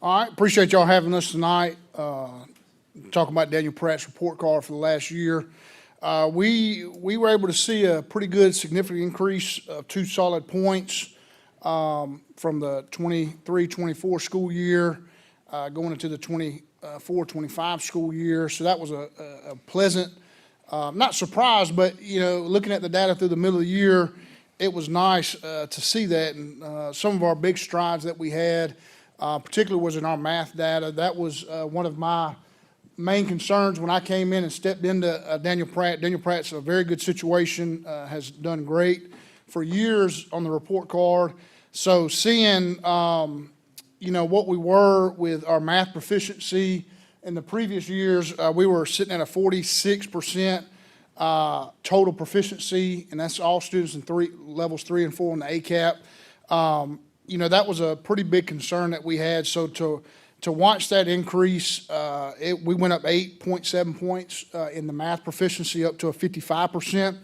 All right, appreciate y'all having us tonight. Talking about Daniel Pratt's report card for the last year. We were able to see a pretty good significant increase of 2 solid points from the 23-24 school year going into the 24-25 school year. So that was a pleasant, not surprise, but looking at the data through the middle of the year, it was nice to see that. And some of our big strides that we had, particularly was in our math data. That was one of my main concerns when I came in and stepped into Daniel Pratt. Daniel Pratt's a very good situation, has done great for years on the report card. So seeing, what we were with our math proficiency in the previous years, we were sitting at a 46% total proficiency, and that's all students in levels 3 and 4 on the ACAP. That was a pretty big concern that we had. So to watch that increase, we went up 8.7 points in the math proficiency, up to a 55%.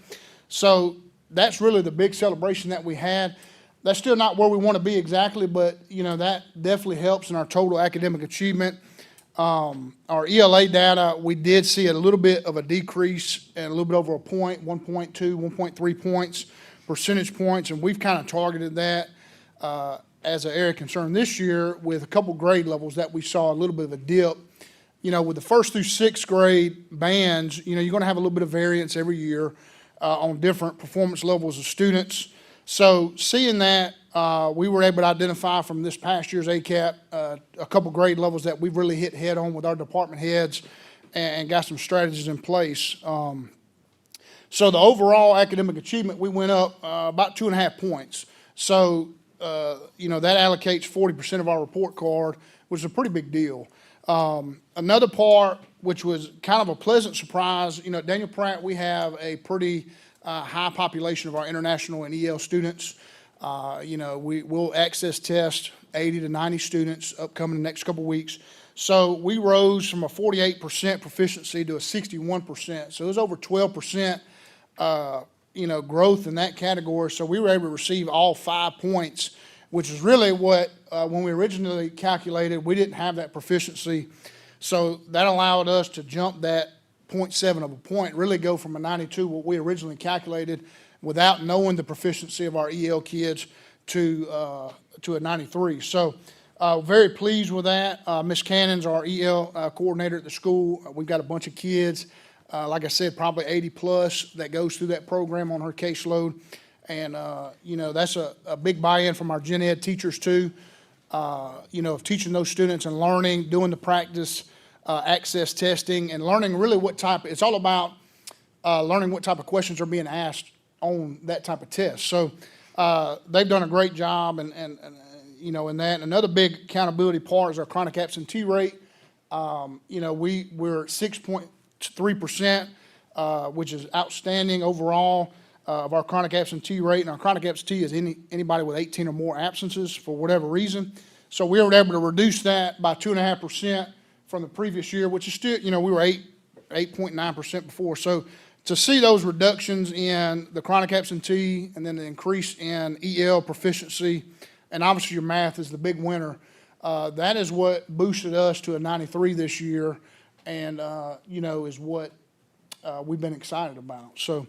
So that's really the big celebration that we had. That's still not where we want to be exactly, but that definitely helps in our total academic achievement. Our ELA data, we did see a little bit of a decrease and a little bit over a point, 1.2, 1.3 points, percentage points, and we've kind of targeted that as an area of concern this year with a couple grade levels that we saw a little bit of a dip. With the 1st through 6th grade bands, you're going to have a little bit of variance every year on different performance levels of students. So seeing that, we were able to identify from this past year's ACAP a couple grade levels that we've really hit head on with our department heads and got some strategies in place. So the overall academic achievement, we went up about 2.5 points. So that allocates 40% of our report card, which is a pretty big deal. Another part, which was kind of a pleasant surprise, at Daniel Pratt, we have a pretty high population of our international and EL students. We'll access test 80 to 90 students upcoming the next couple of weeks. So we rose from a 48% proficiency to a 61%. So it was over 12%, growth in that category. So we were able to receive all 5 points, which is really what, when we originally calculated, we didn't have that proficiency. So that allowed us to jump that 0.7 of a point, really go from a 92, what we originally calculated, without knowing the proficiency of our EL kids to a 93. So very pleased with that. Ms. Cannon's our EL coordinator at the school. We've got a bunch of kids, like I said, probably 80 plus that goes through that program on her caseload. And, that's a big buy-in from our gen ed teachers too, of teaching those students and learning, doing the practice, access testing, and learning really it's all about learning what type of questions are being asked on that type of test. So they've done a great job in that. Another big accountability part is our chronic absentee rate. We're at 6.3%, which is outstanding overall of our chronic absentee rate. And our chronic absentee is anybody with 18 or more absences for whatever reason. So we were able to reduce that by 2.5% from the previous year, which is still, we were 8.9% before. So to see those reductions in the chronic absentee and then the increase in EL proficiency, and obviously your math is the big winner, that is what boosted us to a 93 this year, and is what we've been excited about. So,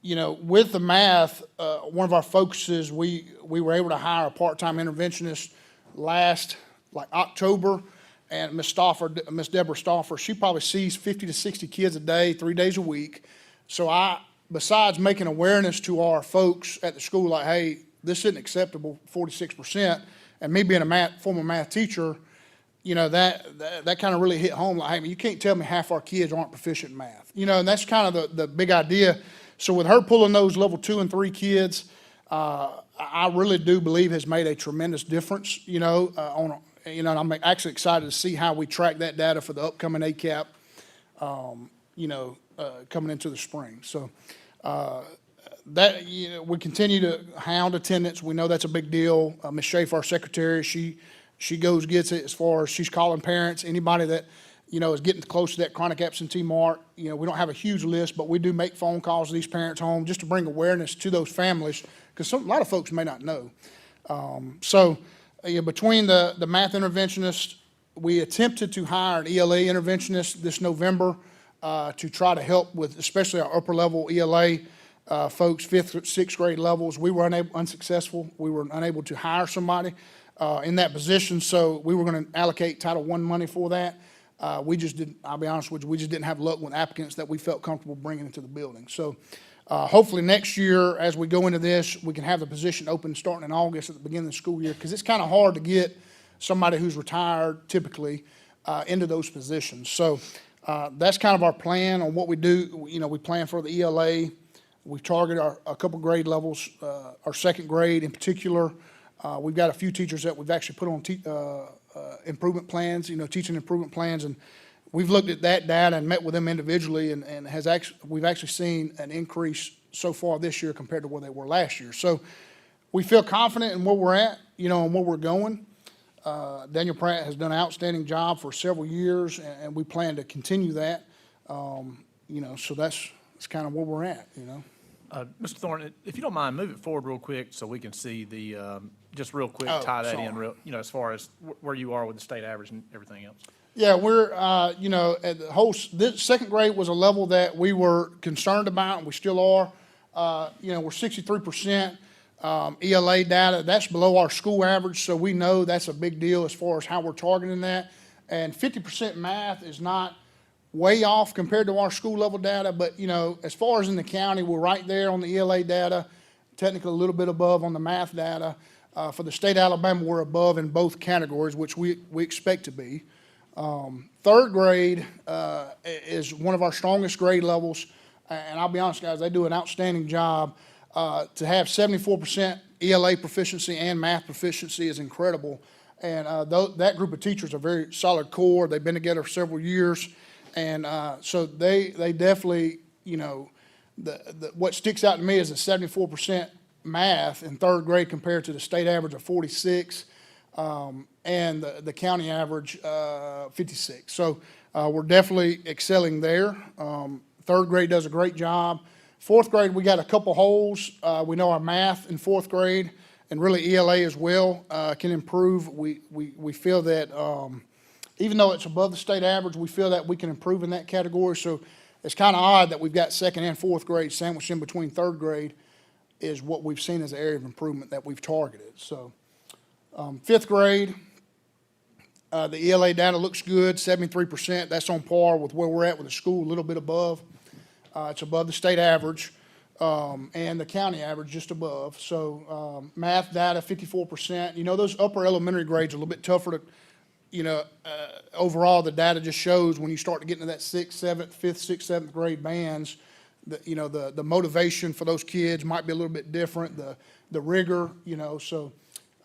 with the math, one of our focuses, we were able to hire a part-time interventionist last October, and Miss Deborah Stauffer, she probably sees 50 to 60 kids a day, 3 days a week. So besides making awareness to our folks at the school, like, hey, this isn't acceptable, 46%, and me being a former math teacher, that kind of really hit home. Like, hey, you can't tell me half our kids aren't proficient in math. And that's kind of the big idea. So with her pulling those level 2 and 3 kids, I really do believe has made a tremendous difference, and I'm actually excited to see how we track that data for the upcoming ACAP, coming into the spring. So we continue to hound attendance. We know that's a big deal. Ms. Schaefer, our secretary, she gets it as far as she's calling parents, anybody that is getting close to that chronic absentee mark. We don't have a huge list, but we do make phone calls to these parents home just to bring awareness to those families, because a lot of folks may not know. Between the math interventionist, we attempted to hire an ELA interventionist this November to try to help with especially our upper level ELA folks, 5th, 6th grade levels. We were unsuccessful. We were unable to hire somebody in that position, so we were going to allocate Title I money for that. We just didn't, I'll be honest with you, we just didn't have luck with applicants that we felt comfortable bringing into the building. So hopefully next year, as we go into this, we can have the position open starting in August at the beginning of the school year, because it's kind of hard to get somebody who's retired typically into those positions. So that's kind of our plan on what we do. We plan for the ELA. We target a couple grade levels, our 2nd grade in particular. We've got a few teachers that we've actually put on improvement plans, teaching improvement plans, and we've looked at that data and met with them individually, and we've actually seen an increase so far this year compared to where they were last year. So we feel confident in where we're at, and where we're going. Daniel Pratt has done an outstanding job for several years, and we plan to continue that. So that's kind of where we're at. Mr. Thornton, if you don't mind, move it forward real quick so we can see the, just real quick, Oh, tie that sorry. in real, as far as where you are with the state average and everything else. Yeah, we're, at the whole, this 2nd grade was a level that we were concerned about, and we still are. We're 63% ELA data. That's below our school average, so we know that's a big deal as far as how we're targeting that. And 50% math is not way off compared to our school level data, but, as far as in the county, we're right there on the ELA data, technically a little bit above on the math data. For the state of Alabama, we're above in both categories, which we expect to be. 3rd grade is one of our strongest grade levels, and I'll be honest, guys, they do an outstanding job. To have 74% ELA proficiency and math proficiency is incredible, and that group of teachers are very solid core. They've been together for several years, and so they definitely, what sticks out to me is the 74% math in 3rd grade compared to the state average of 46. And the county average, 56. So we're definitely excelling there. 3rd grade does a great job. 4th grade, we got a couple holes. We know our math in 4th grade and really ELA as well can improve. We feel that even though it's above the state average, we feel that we can improve in that category. So it's kind of odd that we've got 2nd and 4th grade sandwiched in between 3rd grade is what we've seen as an area of improvement that we've targeted. So 5th grade, the ELA data looks good, 73%. That's on par with where we're at with the school, a little bit above. It's above the state average and the county average just above. So math data, 54%. Those upper elementary grades are a little bit tougher to, overall the data just shows when you start to get into that 6th, 7th, 5th, 6th, 7th grade bands, the motivation for those kids might be a little bit different, the rigor, so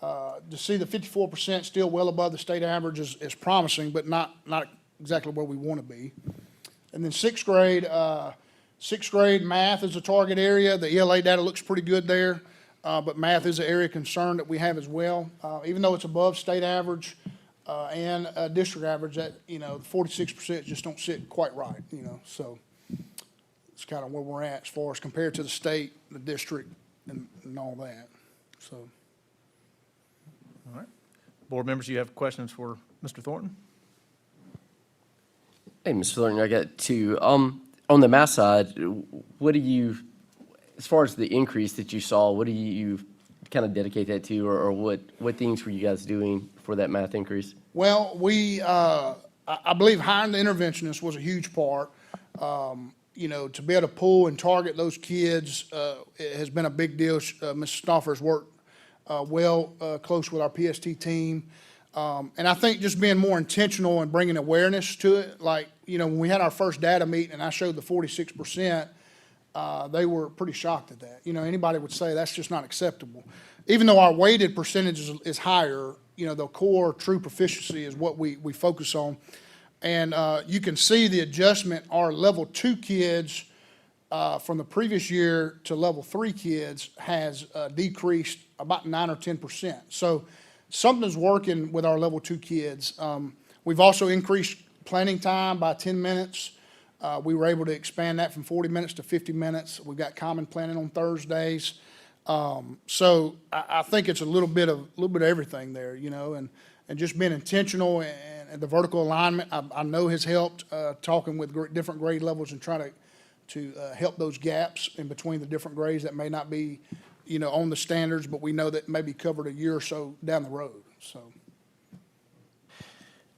to see the 54% still well above the state average is promising, but not exactly where we want to be. And then 6th grade math is a target area. The ELA data looks pretty good there, but math is an area of concern that we have as well. Even though it's above state average and district average, that 46% just don't sit quite right. So it's kind of where we're at as far as compared to the state, the district, and all that. So. All right. Board members, you have questions for Mr. Thornton? Hey, Mr. Thornton, I got two. On the math side, what do you, as far as the increase that you saw, what do you kind of dedicate that to, or what things were you guys doing for that math increase? Well, I believe hiring the interventionist was a huge part. To be able to pull and target those kids has been a big deal. Ms. Stauffer's worked close with our PST team. And I think just being more intentional and bringing awareness to it, like, when we had our first data meeting and I showed the 46%, they were pretty shocked at that. Anybody would say that's just not acceptable. Even though our weighted percentage is higher, the core true proficiency is what we focus on. And you can see the adjustment. Our level 2 kids from the previous year to level 3 kids has decreased about 9 or 10%. So something's working with our level 2 kids. We've also increased planning time by 10 minutes. We were able to expand that from 40 minutes to 50 minutes. We've got common planning on Thursdays. So I think it's a little bit of everything there, and just being intentional and the vertical alignment, I know has helped, talking with different grade levels and trying to help those gaps in between the different grades that may not be, on the standards, but we know that may be covered a year or so down the road, so.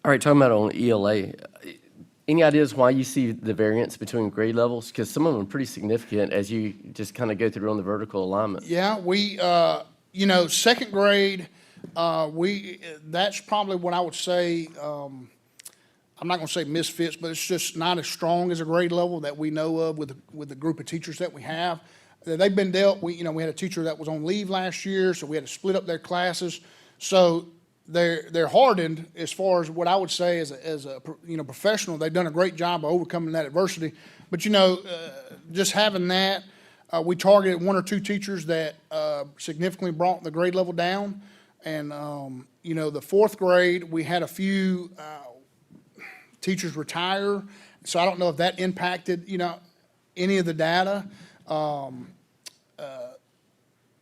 All right, talking about on ELA, any ideas why you see the variance between grade levels? Because some of them are pretty significant as you just kind of go through on the vertical alignment. Yeah, we, second grade, that's probably what I would say, I'm not gonna say misfits, but it's just not as strong as a grade level that we know of with the group of teachers that we have. They've been dealt, we had a teacher that was on leave last year, so we had to split up their classes. So they're hardened as far as what I would say as a professional. They've done a great job of overcoming that adversity. But, just having that, we targeted one or two teachers that significantly brought the grade level down. And, the fourth grade, we had a few teachers retire. So I don't know if that impacted, any of the data.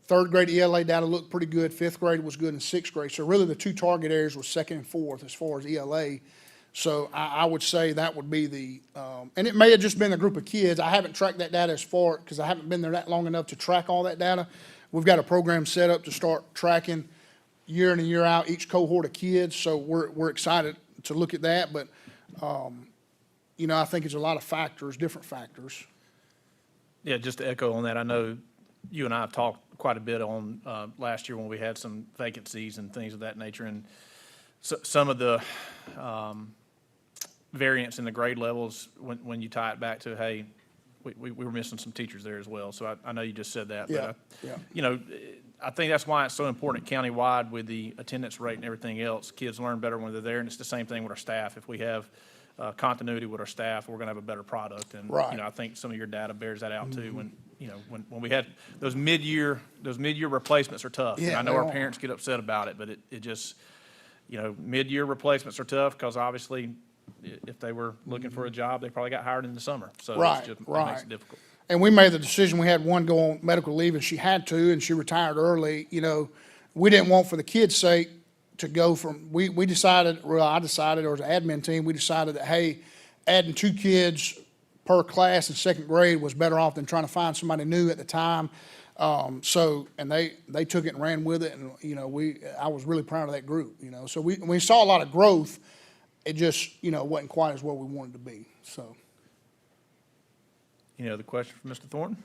Third grade ELA data looked pretty good. Fifth grade was good, and sixth grade. So really the two target areas were second and fourth as far as ELA. So I would say that would be the, and it may have just been a group of kids. I haven't tracked that data as far, because I haven't been there that long enough to track all that data. We've got a program set up to start tracking year in and year out each cohort of kids. So we're excited to look at that. But, I think it's a lot of factors, different factors. Yeah, just to echo on that, I know you and I have talked quite a bit on last year when we had some vacancies and things of that nature, and some of the variance in the grade levels when you tie it back to, hey, we were missing some teachers there as well. So I know you just said that, Yeah, but yeah. I think that's why it's so important countywide with the attendance rate and everything else. Kids learn better when they're there, and it's the same thing with our staff. If we have continuity with our staff, we're going to have a better product. And Right. I think some of your data bears that out too. When when we had those mid-year replacements are tough. And Yeah, I know they our are. parents get upset about it, but it just mid-year replacements are tough because obviously if they were looking for a job, they probably got hired in the summer. So Right, it's just, it right. makes it difficult. And we made the decision, we had one go on medical leave, and she had to, and she retired early. We didn't want, for the kids' sake, to go from, I decided, or as an admin team, we decided that, hey, adding two kids per class in second grade was better off than trying to find somebody new at the time. And they took it and ran with it, and, I was really proud of that group, So we saw a lot of growth. It just, wasn't quite as where we wanted to be, so. Any other question for Mr. Thornton?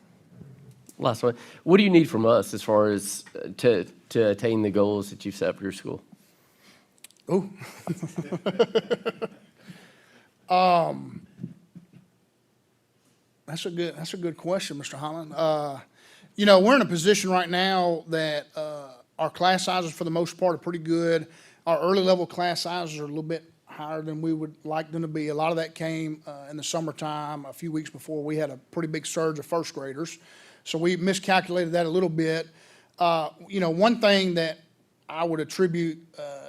Last one. What do you need from us as far as to attain the goals that you've set for your school? Ooh. That's a good question, Mr. Holland. We're in a position right now that our class sizes, for the most part, are pretty good. Our early level class sizes are a little bit higher than we would like them to be. A lot of that came in the summertime. A few weeks before, we had a pretty big surge of first graders, so we miscalculated that a little bit. One thing that I would attribute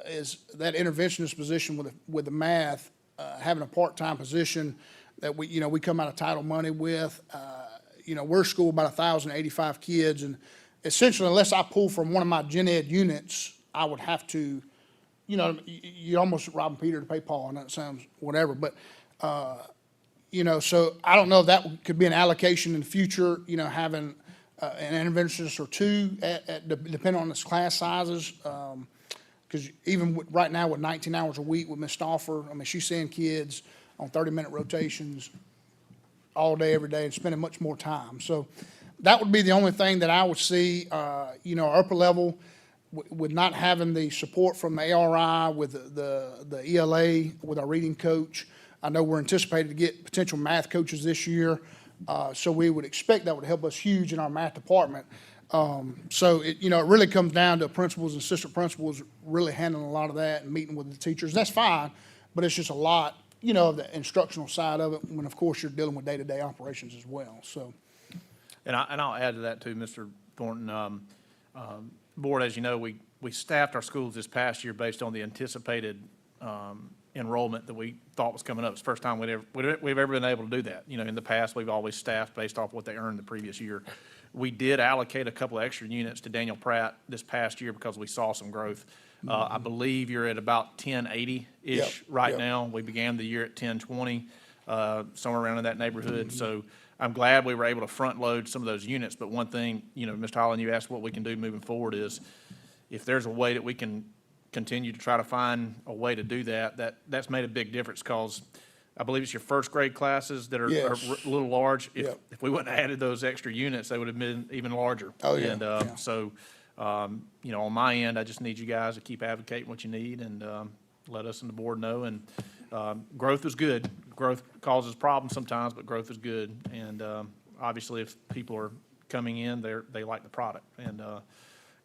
is that interventionist position with the math, having a part-time position that we come out of title money with. We're a school about 1,085 kids, and essentially, unless I pull from one of my gen ed units, I would have to, you almost robbing Peter to pay Paul, and that sounds whatever, but, so I don't know if that could be an allocation in the future, having an interventionist or two, depending on the class sizes. Because even right now with 19 hours a week with Ms. Stauffer, she's seeing kids on 30-minute rotations all day, every day, and spending much more time. So that would be the only thing that I would see, our upper level, with not having the support from the ARI, with the ELA, with our reading coach. I know we're anticipating to get potential math coaches this year, so we would expect that would help us huge in our math department. So it really comes down to principals and assistant principals really handling a lot of that and meeting with the teachers. That's fine, but it's just a lot, of the instructional side of it, when of course you're dealing with day-to-day operations as well, so. And I'll add to that too, Mr. Thornton. Board, as you know, we staffed our schools this past year based on the anticipated enrollment that we thought was coming up. It's the first time we've ever been able to do that. In the past, we've always staffed based off what they earned the previous year. We did allocate a couple of extra units to Daniel Pratt this past year because we saw some growth. I believe you're at about 1080-ish Yep, right yep. now. We began the year at 1020, somewhere around in that neighborhood. So I'm glad we were able to front load some of those units. But one thing, Mr. Holland, you asked what we can do moving forward is if there's a way that we can continue to try to find a way to do that's made a big difference because I believe it's your first grade classes that are Yes. a little large. Yep. If we wouldn't have added those extra units, they would have been even larger. Oh, yeah, And, yeah. so, on my end, I just need you guys to keep advocating what you need and, let us and the board know. And, growth is good. Growth causes problems sometimes, but growth is good. And, obviously, if people are coming in, they like the product. And,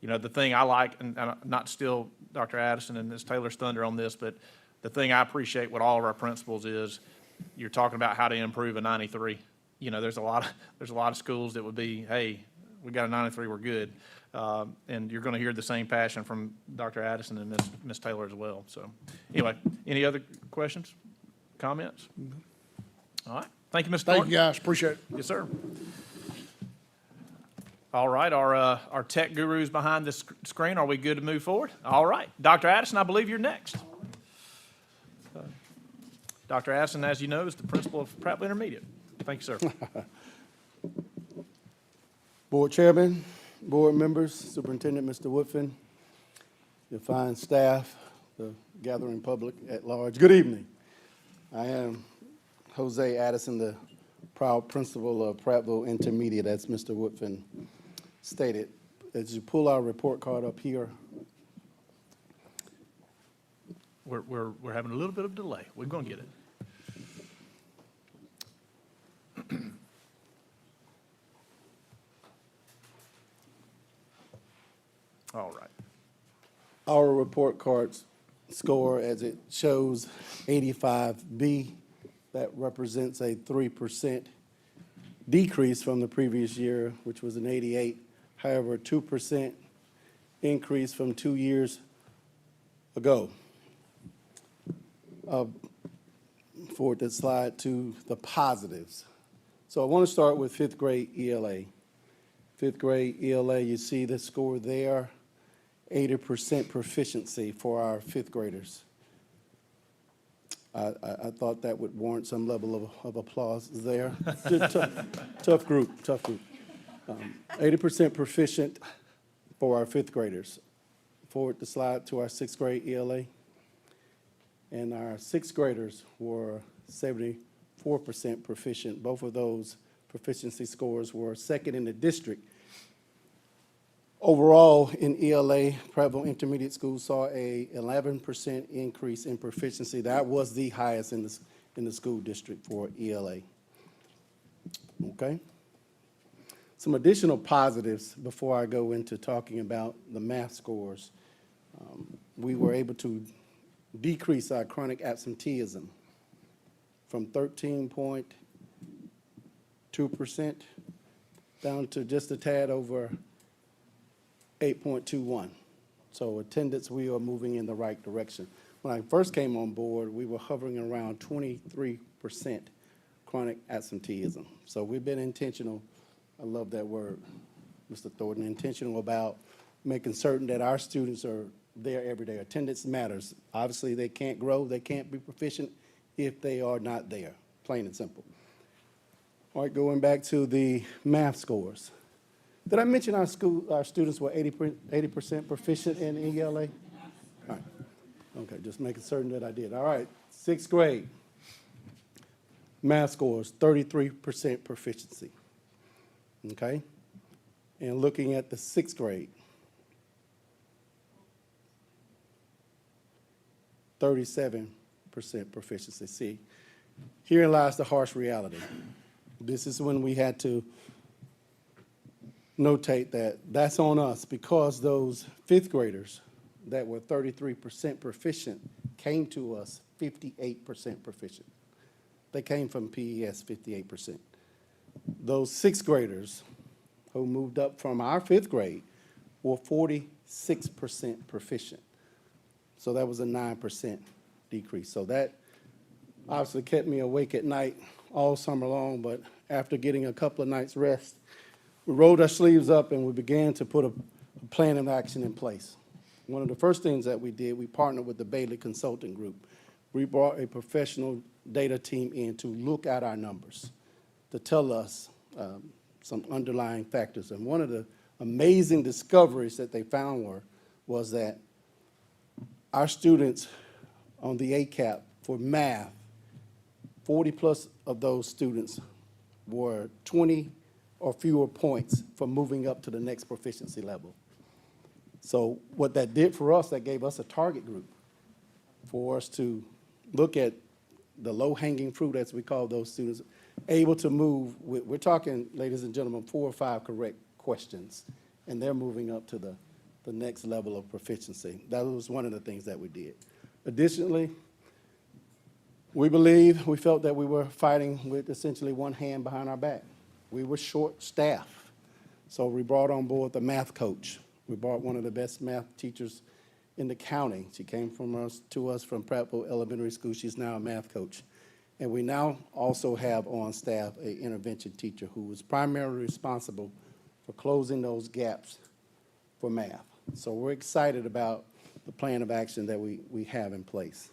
the thing I like, and not to steal Dr. Addison and Ms. Taylor's thunder on this, but the thing I appreciate with all of our principals is you're talking about how to improve a 93. There's a lot of schools that would be, hey, we got a 93, we're good. And you're going to hear the same passion from Dr. Addison and Ms. Taylor as well. So anyway, any other questions, comments? All right. Thank you, Mr. Thank you, Thornton. guys, appreciate it. Yes, sir. All right, our tech gurus behind this screen, are we good to move forward? All right. Dr. Addison, I believe you're next. Dr. Addison, as you know, is the principal of Prattville Intermediate. Thank you, sir. Board Chairman, board members, Superintendent Mr. Woodfin, your fine staff, the gathering public at large, good evening. I am Jose Addison, the proud principal of Prattville Intermediate, as Mr. Woodfin stated. As you pull our report card up here, We're having a little bit of delay. We're going to get it. All right. our report card's score, as it shows 85B, that represents a 3% decrease from the previous year, which was an 88. However, a 2% increase from 2 years ago. Forward that slide to the positives. So I want to start with fifth grade ELA. Fifth grade ELA, you see the score there, 80% proficiency for our fifth graders. I thought that would warrant some level of applause there. Tough group. 80% proficient for our fifth graders. Forward the slide to our sixth grade ELA. And our sixth graders were 74% proficient. Both of those proficiency scores were second in the district. Overall, in ELA, Prattville Intermediate School saw a 11% increase in proficiency. That was the highest in the school district for ELA. Okay? Some additional positives before I go into talking about the math scores. We were able to decrease our chronic absenteeism from 13.2% down to just a tad over 8.21. So attendance, we are moving in the right direction. When I first came on board, we were hovering around 23% chronic absenteeism. So we've been intentional, I love that word, Mr. Thornton, intentional about making certain that our students are there every day. Attendance matters. Obviously, they can't grow, they can't be proficient if they are not there, plain and simple. All right, going back to the math scores. Did I mention our students were 80% proficient in ELA? All right, okay, just making certain that I did. All right, sixth grade, math scores, 33% proficiency, okay? And looking at the sixth grade, 37% proficiency. See, herein lies the harsh reality. This is when we had to notate that that's on us because those fifth graders that were 33% proficient came to us 58% proficient. They came from PES 58%. Those sixth graders who moved up from our fifth grade were 46% proficient. So that was a 9% decrease. So that obviously kept me awake at night all summer long, but after getting a couple of nights rest, we rolled our sleeves up and we began to put a plan of action in place. One of the first things that we did, we partnered with the Bailey Consulting Group. We brought a professional data team in to look at our numbers, to tell us some underlying factors. And one of the amazing discoveries that they found was that our students on the ACAP for math, 40+ of those students were 20 or fewer points from moving up to the next proficiency level. So what that did for us, that gave us a target group for us to look at the low-hanging fruit, as we call those students, able to move. We're talking, ladies and gentlemen, 4 or 5 correct questions, and they're moving up to the next level of proficiency. That was one of the things that we did. Additionally, we felt that we were fighting with essentially one hand behind our back. We were short staff, so we brought on board the math coach. We brought one of the best math teachers in the county. She came to us from Prattville Elementary School. She's now a math coach. And we now also have on staff an intervention teacher who is primarily responsible for closing those gaps for math. So we're excited about the plan of action that we have in place.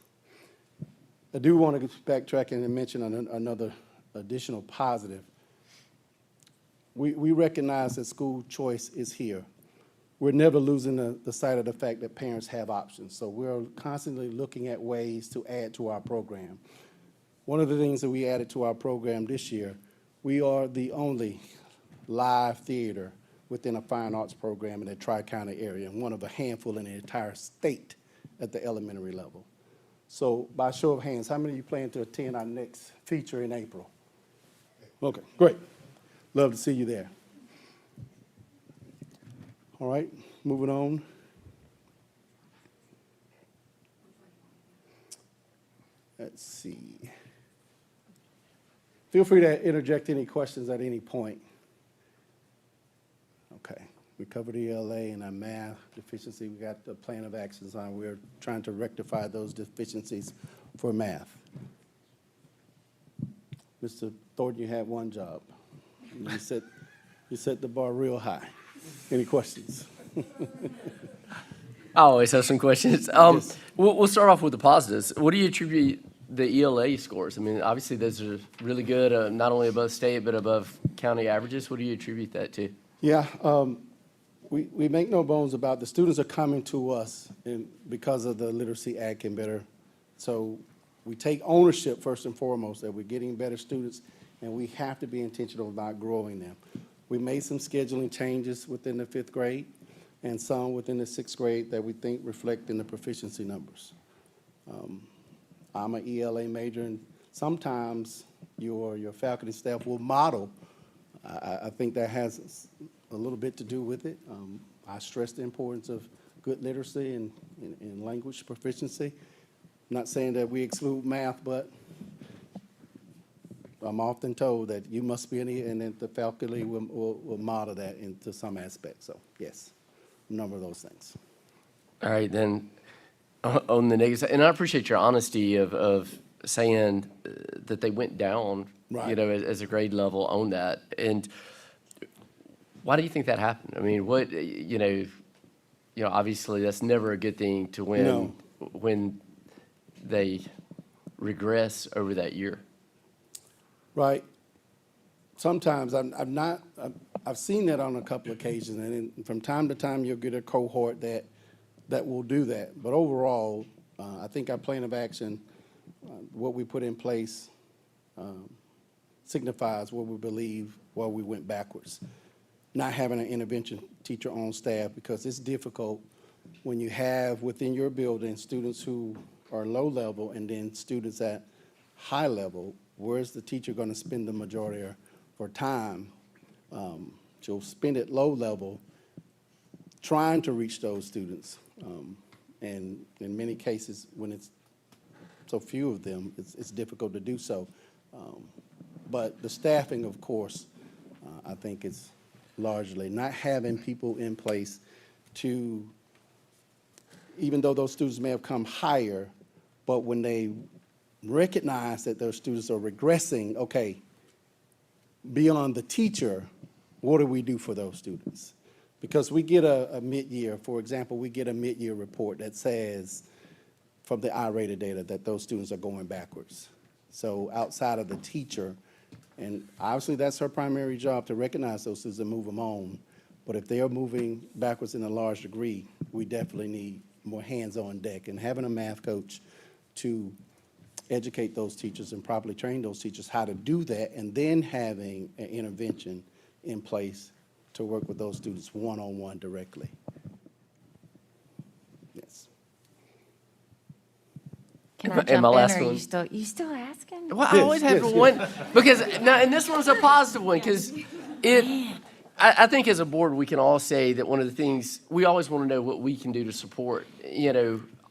I do want to backtrack and mention another additional positive. We recognize that school choice is here. We're never losing the sight of the fact that parents have options. So we're constantly looking at ways to add to our program. One of the things that we added to our program this year, we are the only live theater within a fine arts program in the Tri-County area, and one of a handful in the entire state at the elementary level. So by show of hands, how many of you plan to attend our next feature in April? Okay, great. Love to see you there. All right, moving on. Let's see. Feel free to interject any questions at any point. Okay, we covered ELA and our math deficiency. We got the plan of actions on. We're trying to rectify those deficiencies for math. Mr. Thornton, you had one job. You set the bar real high. Any questions? I always have some questions. Yes. We'll start off with the positives. What do you attribute the ELA scores? I mean, obviously those are really good, not only above state, but above county averages. What do you attribute that to? Yeah, we make no bones about the students are coming to us because of the Literacy Act and better. So we take ownership first and foremost that we're getting better students, and we have to be intentional about growing them. We made some scheduling changes within the 5th grade and some within the 6th grade that we think reflect in the proficiency numbers. I'm an ELA major, and sometimes your faculty staff will model. I think that has a little bit to do with it. I stress the importance of good literacy and language proficiency. I'm not saying that we exclude math, but I'm often told that you must be and that the faculty will model that into some aspect. So, yes, a number of those things. All right, then on the negative side, and I appreciate your honesty of saying that they went down, Right. you know, as a grade level on that. And why do you think that happened? I mean, obviously that's never a good thing to when they regress over that year. Right. Sometimes I've seen that on a couple of occasions, and from time to time you'll get a cohort that will do that. But overall, I think our plan of action, what we put in place, signifies what we believe where we went backwards. Not having an intervention teacher on staff, because it's difficult when you have within your building students who are low level and then students at high level. Where's the teacher going to spend the majority of her time? She'll spend it low level trying to reach those students. And in many cases, when it's so few of them, it's difficult to do so. But the staffing, of course, I think is largely not having people in place to, even though those students may have come higher, but when they recognize that those students are regressing, okay, beyond the teacher, what do we do for those students? Because we get a mid-year, for example, we get a mid-year report that says from the I-rated data that those students are going backwards. So outside of the teacher, and obviously that's her primary job to recognize those students and move them on. But if they are moving backwards in a large degree, we definitely need more hands on deck. And having a math coach to educate those teachers and properly train those teachers how to do that, and then having an intervention in place to work with those students one-on-one directly. Yes. Can I And jump my in, last or one. you still asking? Well, I always have yes, one, because, no, and this one's a positive one, because I think as a board, we can all say that one of the things, we always want to know what we can do to support,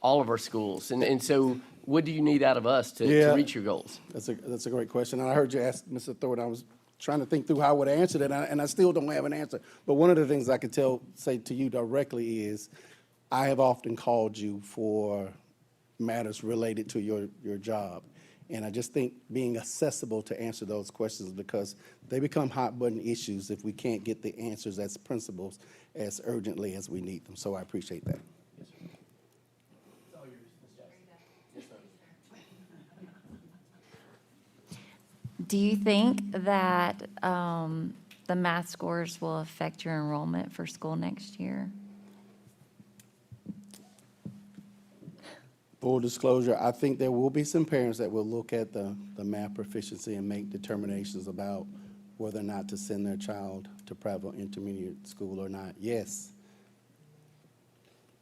all of our schools. And so what do you need out of us to Yeah. reach your goals? That's a great question. And I heard you ask, Mr. Thornton, I was trying to think through how I would answer that, and I still don't have an answer. But one of the things I could say to you directly is, I have often called you for matters related to your job. And I just think being accessible to answer those questions, because they become hot button issues if we can't get the answers as principals as urgently as we need them. So I appreciate that. Do you think that the math scores will affect your enrollment for school next year? Full disclosure, I think there will be some parents that will look at the math proficiency and make determinations about whether or not to send their child to Prattville Intermediate School or not. Yes,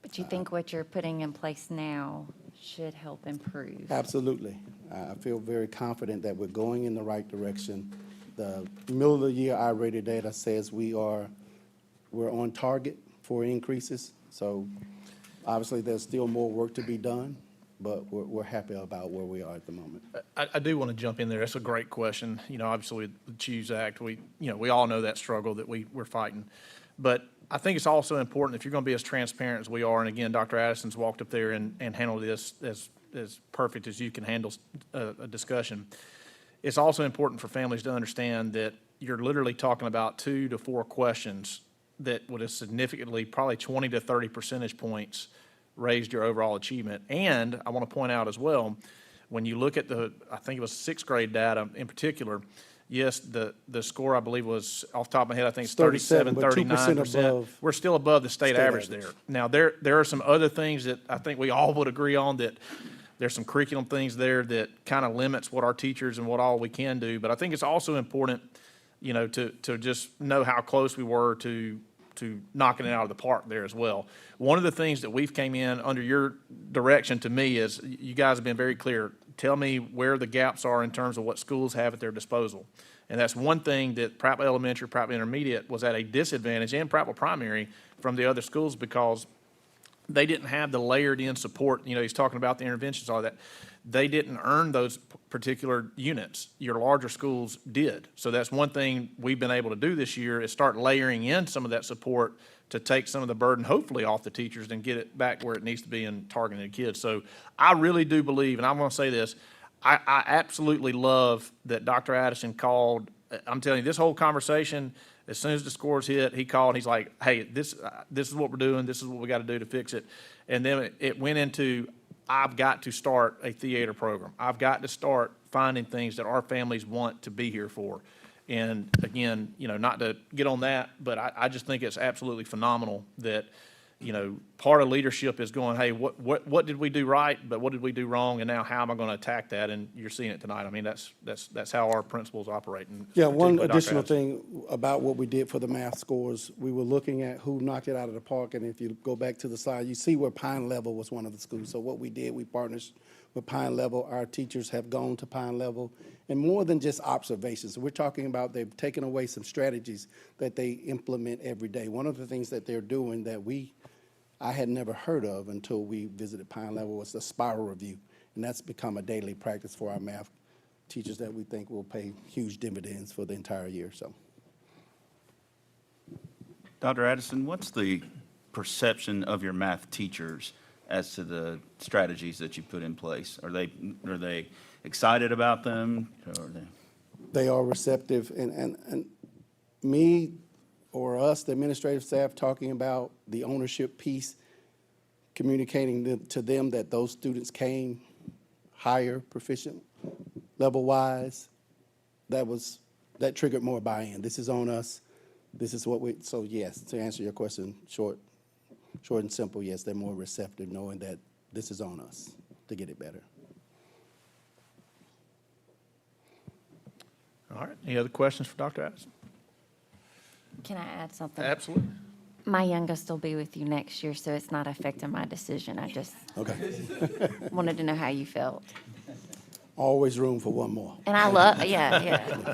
But you think what you're putting in place now should help improve? absolutely. I feel very confident that we're going in the right direction. The middle of the year I-rated data says we're on target for increases. So obviously, there's still more work to be done, but we're happy about where we are at the moment. I do want to jump in there. That's a great question. Obviously, the CHOOSE Act, we all know that struggle that we're fighting. But I think it's also important, if you're going to be as transparent as we are, and again, Dr. Addison's walked up there and handled this as perfect as you can handle a discussion. It's also important for families to understand that you're literally talking about 2 to 4 questions that would have significantly, probably 20 to 30 percentage points, raised your overall achievement. And I want to point out as well, when you look at I think it was 6th grade data in particular, yes, the score, I believe, was, off the top of my head, I think it's 37, 39%. above We're still above the state average average. there. Now, there are some other things that I think we all would agree on, that there's some curriculum things there that kind of limits what our teachers and what all we can do. But I think it's also important, to just know how close we were to knocking it out of the park there as well. One of the things that we've came in under your direction to me is, you guys have been very clear. Tell me where the gaps are in terms of what schools have at their disposal. And that's one thing that Prattville Elementary, Prattville Intermediate was at a disadvantage, and Prattville Primary, from the other schools, because they didn't have the layered in support. He's talking about the interventions, all that. They didn't earn those particular units. Your larger schools did. So that's one thing we've been able to do this year, is start layering in some of that support to take some of the burden, hopefully, off the teachers and get it back where it needs to be in targeting kids. So I really do believe, and I'm going to say this, I absolutely love that Dr. Addison called. I'm telling you, this whole conversation, as soon as the scores hit, he called. He's like, hey, this is what we're doing. This is what we got to do to fix it. And then it went into, I've got to start a theater program. I've got to start finding things that our families want to be here for. And again, not to get on that, but I just think it's absolutely phenomenal that, part of leadership is going, hey, what did we do right, but what did we do wrong, and now how am I going to attack that? And you're seeing it tonight. I mean, that's how our principals operate. And Yeah, one particularly Dr. additional Addison. thing about what we did for the math scores, we were looking at who knocked it out of the park, and if you go back to the slide, you see where Pine Level was one of the schools. So what we did, we partnered with Pine Level. Our teachers have gone to Pine Level, and more than just observations. We're talking about they've taken away some strategies that they implement every day. One of the things that they're doing that I had never heard of until we visited Pine Level was the spiral review, and that's become a daily practice for our math teachers that we think will pay huge dividends for the entire year. So, Dr. Addison, what's the perception of your math teachers as to the strategies that you put in place? Are they excited about them? Or are they... they are receptive, and me, or us, the administrative staff, talking about the ownership piece, communicating to them that those students came higher proficient level-wise, that triggered more buy-in. This is on us. This is what so yes, to answer your question, short and simple, yes, they're more receptive knowing that this is on us to get it better. All right, any other questions for Dr. Addison? Can I add something? Absolutely. My youngest will be with you next year, so it's not affecting my decision. I just Okay. wanted to know how you felt. Always room for one more. And I love, yeah.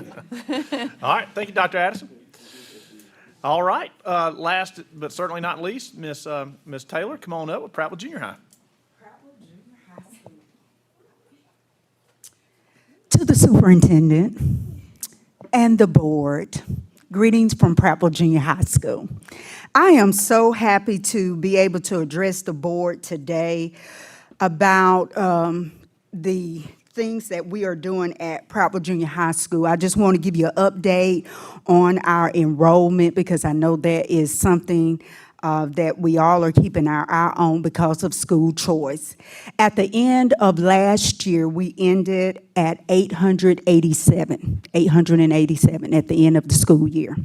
All right, thank you, Dr. Addison. All right, last but certainly not least, Miss Taylor, come on up with Prattville Junior High. To the superintendent and the board, greetings from Prattville Junior High School. I am so happy to be able to address the board today about the things that we are doing at Prattville Junior High School. I just want to give you an update on our enrollment because I know that is something that we all are keeping our eye on because of school choice. At the end of last year, we ended at 887 at the end of the school year.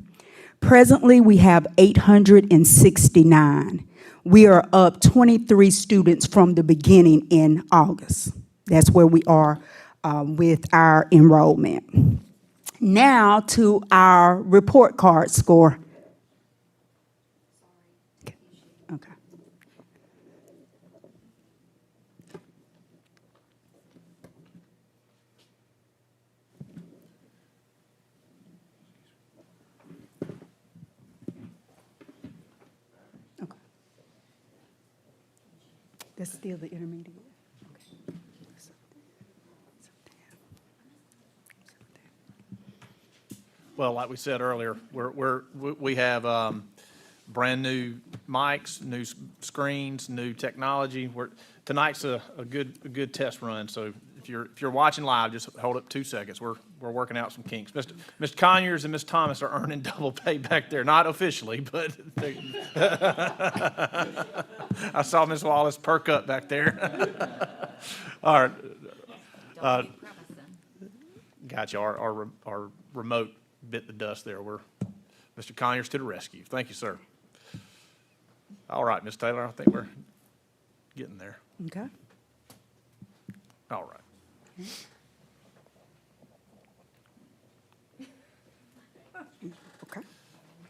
Presently, we have 869. We are up 23 students from the beginning in August. That's where we are with our enrollment. Now to our report card score. Okay. Okay. That's still the intermediate. Well, like we said earlier, we have brand new mics, new screens, new technology. Tonight's a good test run. So if you're watching live, just hold up 2 seconds. We're working out some kinks. Mr. Conyers and Ms. Thomas are earning double pay back there, not officially, but I saw Ms. Wallace perk up back there. All right. Gotcha. Our remote bit the dust there. Mr. Conyers to the rescue. Thank you, sir. All right, Ms. Taylor, I think we're getting there. Okay. All right. Okay.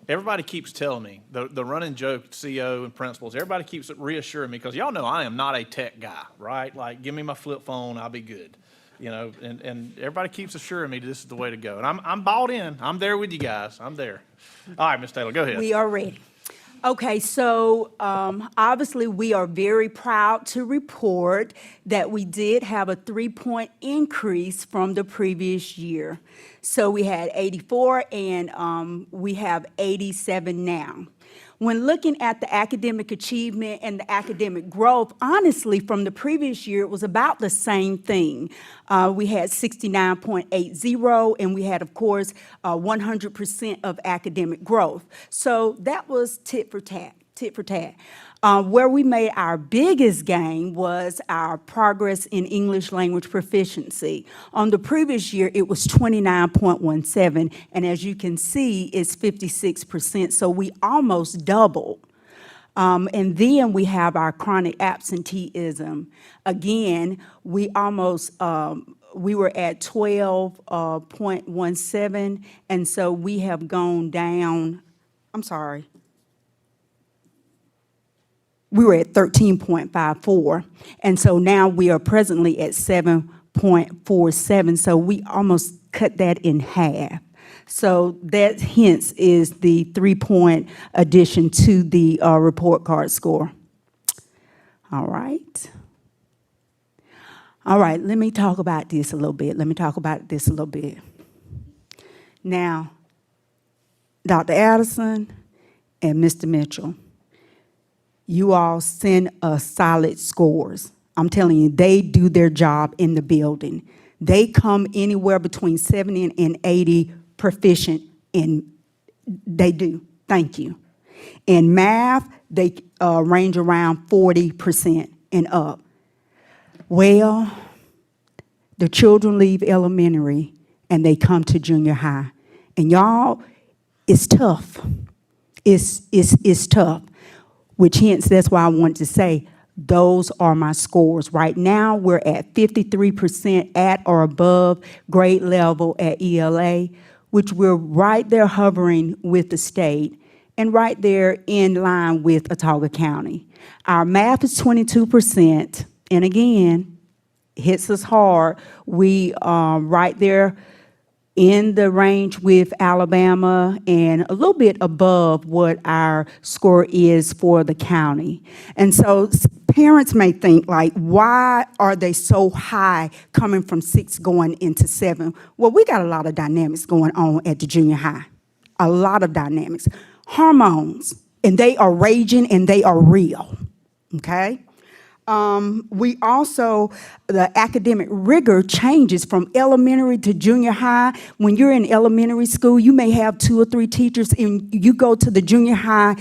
Everybody keeps telling me, the running joke, CO and principals, everybody keeps reassuring me, because y'all know I am not a tech guy, right? Like, give me my flip phone, I'll be good. You know, and everybody keeps assuring me this is the way to go. And I'm bought in. I'm there with you guys. I'm there. All right, Ms. Taylor, go ahead. We are ready. Okay, so obviously we are very proud to report that we did have a 3-point increase from the previous year. So we had 84 and we have 87 now. When looking at the academic achievement and the academic growth, honestly, from the previous year, it was about the same thing. We had 69.80, and we had, of course, 100% of academic growth. So that was tit for tat, tit for tat. Where we made our biggest gain was our progress in English language proficiency. On the previous year, it was 29.17, and as you can see, it's 56%, so we almost doubled. And then we have our chronic absenteeism. Again, we almost, we were at 12.17, and so we have gone down, I'm sorry. We were at 13.54, and so now we are presently at 7.47, so we almost cut that in half. So that hence is the 3-point addition to the report card score. All right. All right, let me talk about this a little bit. Now, Dr. Addison and Mr. Mitchell, you all send us solid scores. I'm telling you, they do their job in the building. They come anywhere between 70 and 80 proficient in, they do. Thank you. In math, they range around 40% and up. Well, the children leave elementary and they come to junior high. And y'all, it's tough. It's tough. Which hence, that's why I wanted to say, those are my scores. Right now, we're at 53% at or above grade level at ELA, which we're right there hovering with the state and right there in line with Autauga County. Our math is 22%, and again, hits us hard. We right there in the range with Alabama and a little bit above what our score is for the county. And so parents may think, like, why are they so high coming from 6 going into 7? Well, we got a lot of dynamics going on at the junior high, a lot of dynamics. Hormones, and they are raging and they are real, okay? We also, the academic rigor changes from elementary to junior high. When you're in elementary school, you may have 2 or 3 teachers, and you go to the junior high,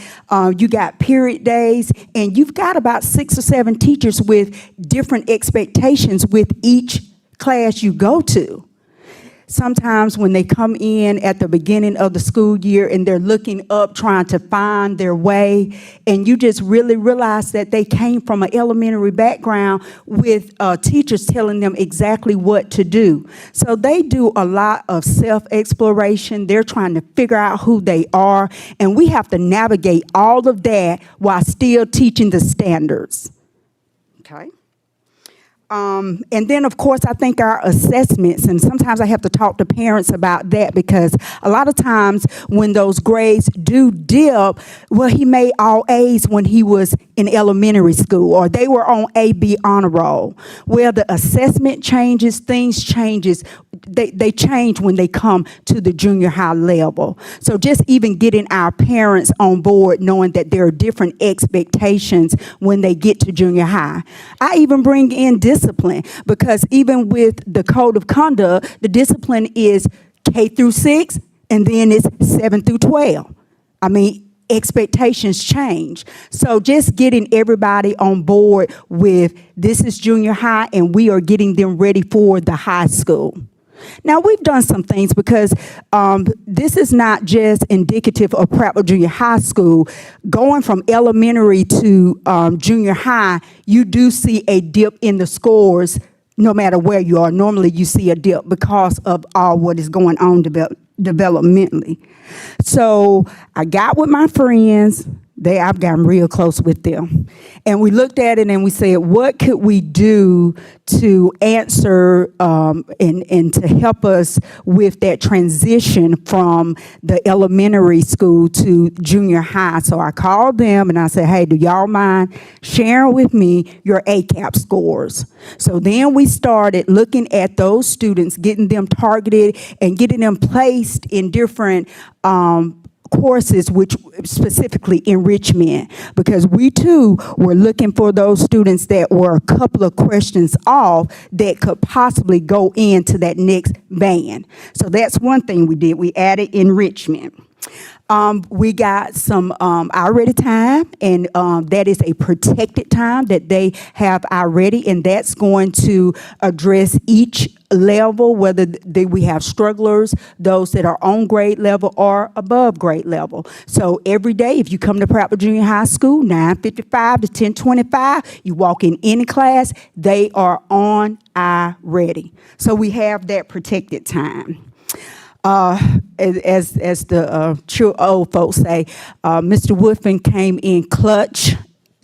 you got period days, and you've got about 6 or 7 teachers with different expectations with each class you go to. Sometimes when they come in at the beginning of the school year and they're looking up trying to find their way, and you just really realize that they came from an elementary background with teachers telling them exactly what to do. So they do a lot of self-exploration. They're trying to figure out who they are, and we have to navigate all of that while still teaching the standards. Okay? And then, of course, I think our assessments, and sometimes I have to talk to parents about that, because a lot of times when those grades do dip, well, he made all A's when he was in elementary school, or they were on A-B honor roll. Well, the assessment changes, things changes. They change when they come to the junior high level. So just even getting our parents on board, knowing that there are different expectations when they get to junior high. I even bring in discipline, because even with the code of conduct, the discipline is K through 6, and then it's 7 through 12. I mean, expectations change. So just getting everybody on board with this is junior high, and we are getting them ready for the high school. Now, we've done some things, because this is not just indicative of Prattville Junior High School. Going from elementary to junior high, you do see a dip in the scores no matter where you are. Normally, you see a dip because of all what is going on developmentally. So I got with my friends. I've gotten real close with them. And we looked at it and we said, what could we do to answer and to help us with that transition from the elementary school to junior high? So I called them and I said, hey, do y'all mind sharing with me your ACAP scores? So then we started looking at those students, getting them targeted and getting them placed in different courses, which specifically enrichment, because we too were looking for those students that were a couple of questions off that could possibly go into that next band. So that's one thing we did. We added enrichment. We got some I-ready time, and that is a protected time that they have I-ready, and that's going to address each level, whether we have strugglers, those that are on grade level or above grade level. So every day, if you come to Prattville Junior High School, 9:55 to 10:25, you walk in any class, they are on I-ready. So we have that protected time. As the true old folks say, Mr. Woodfin came in clutch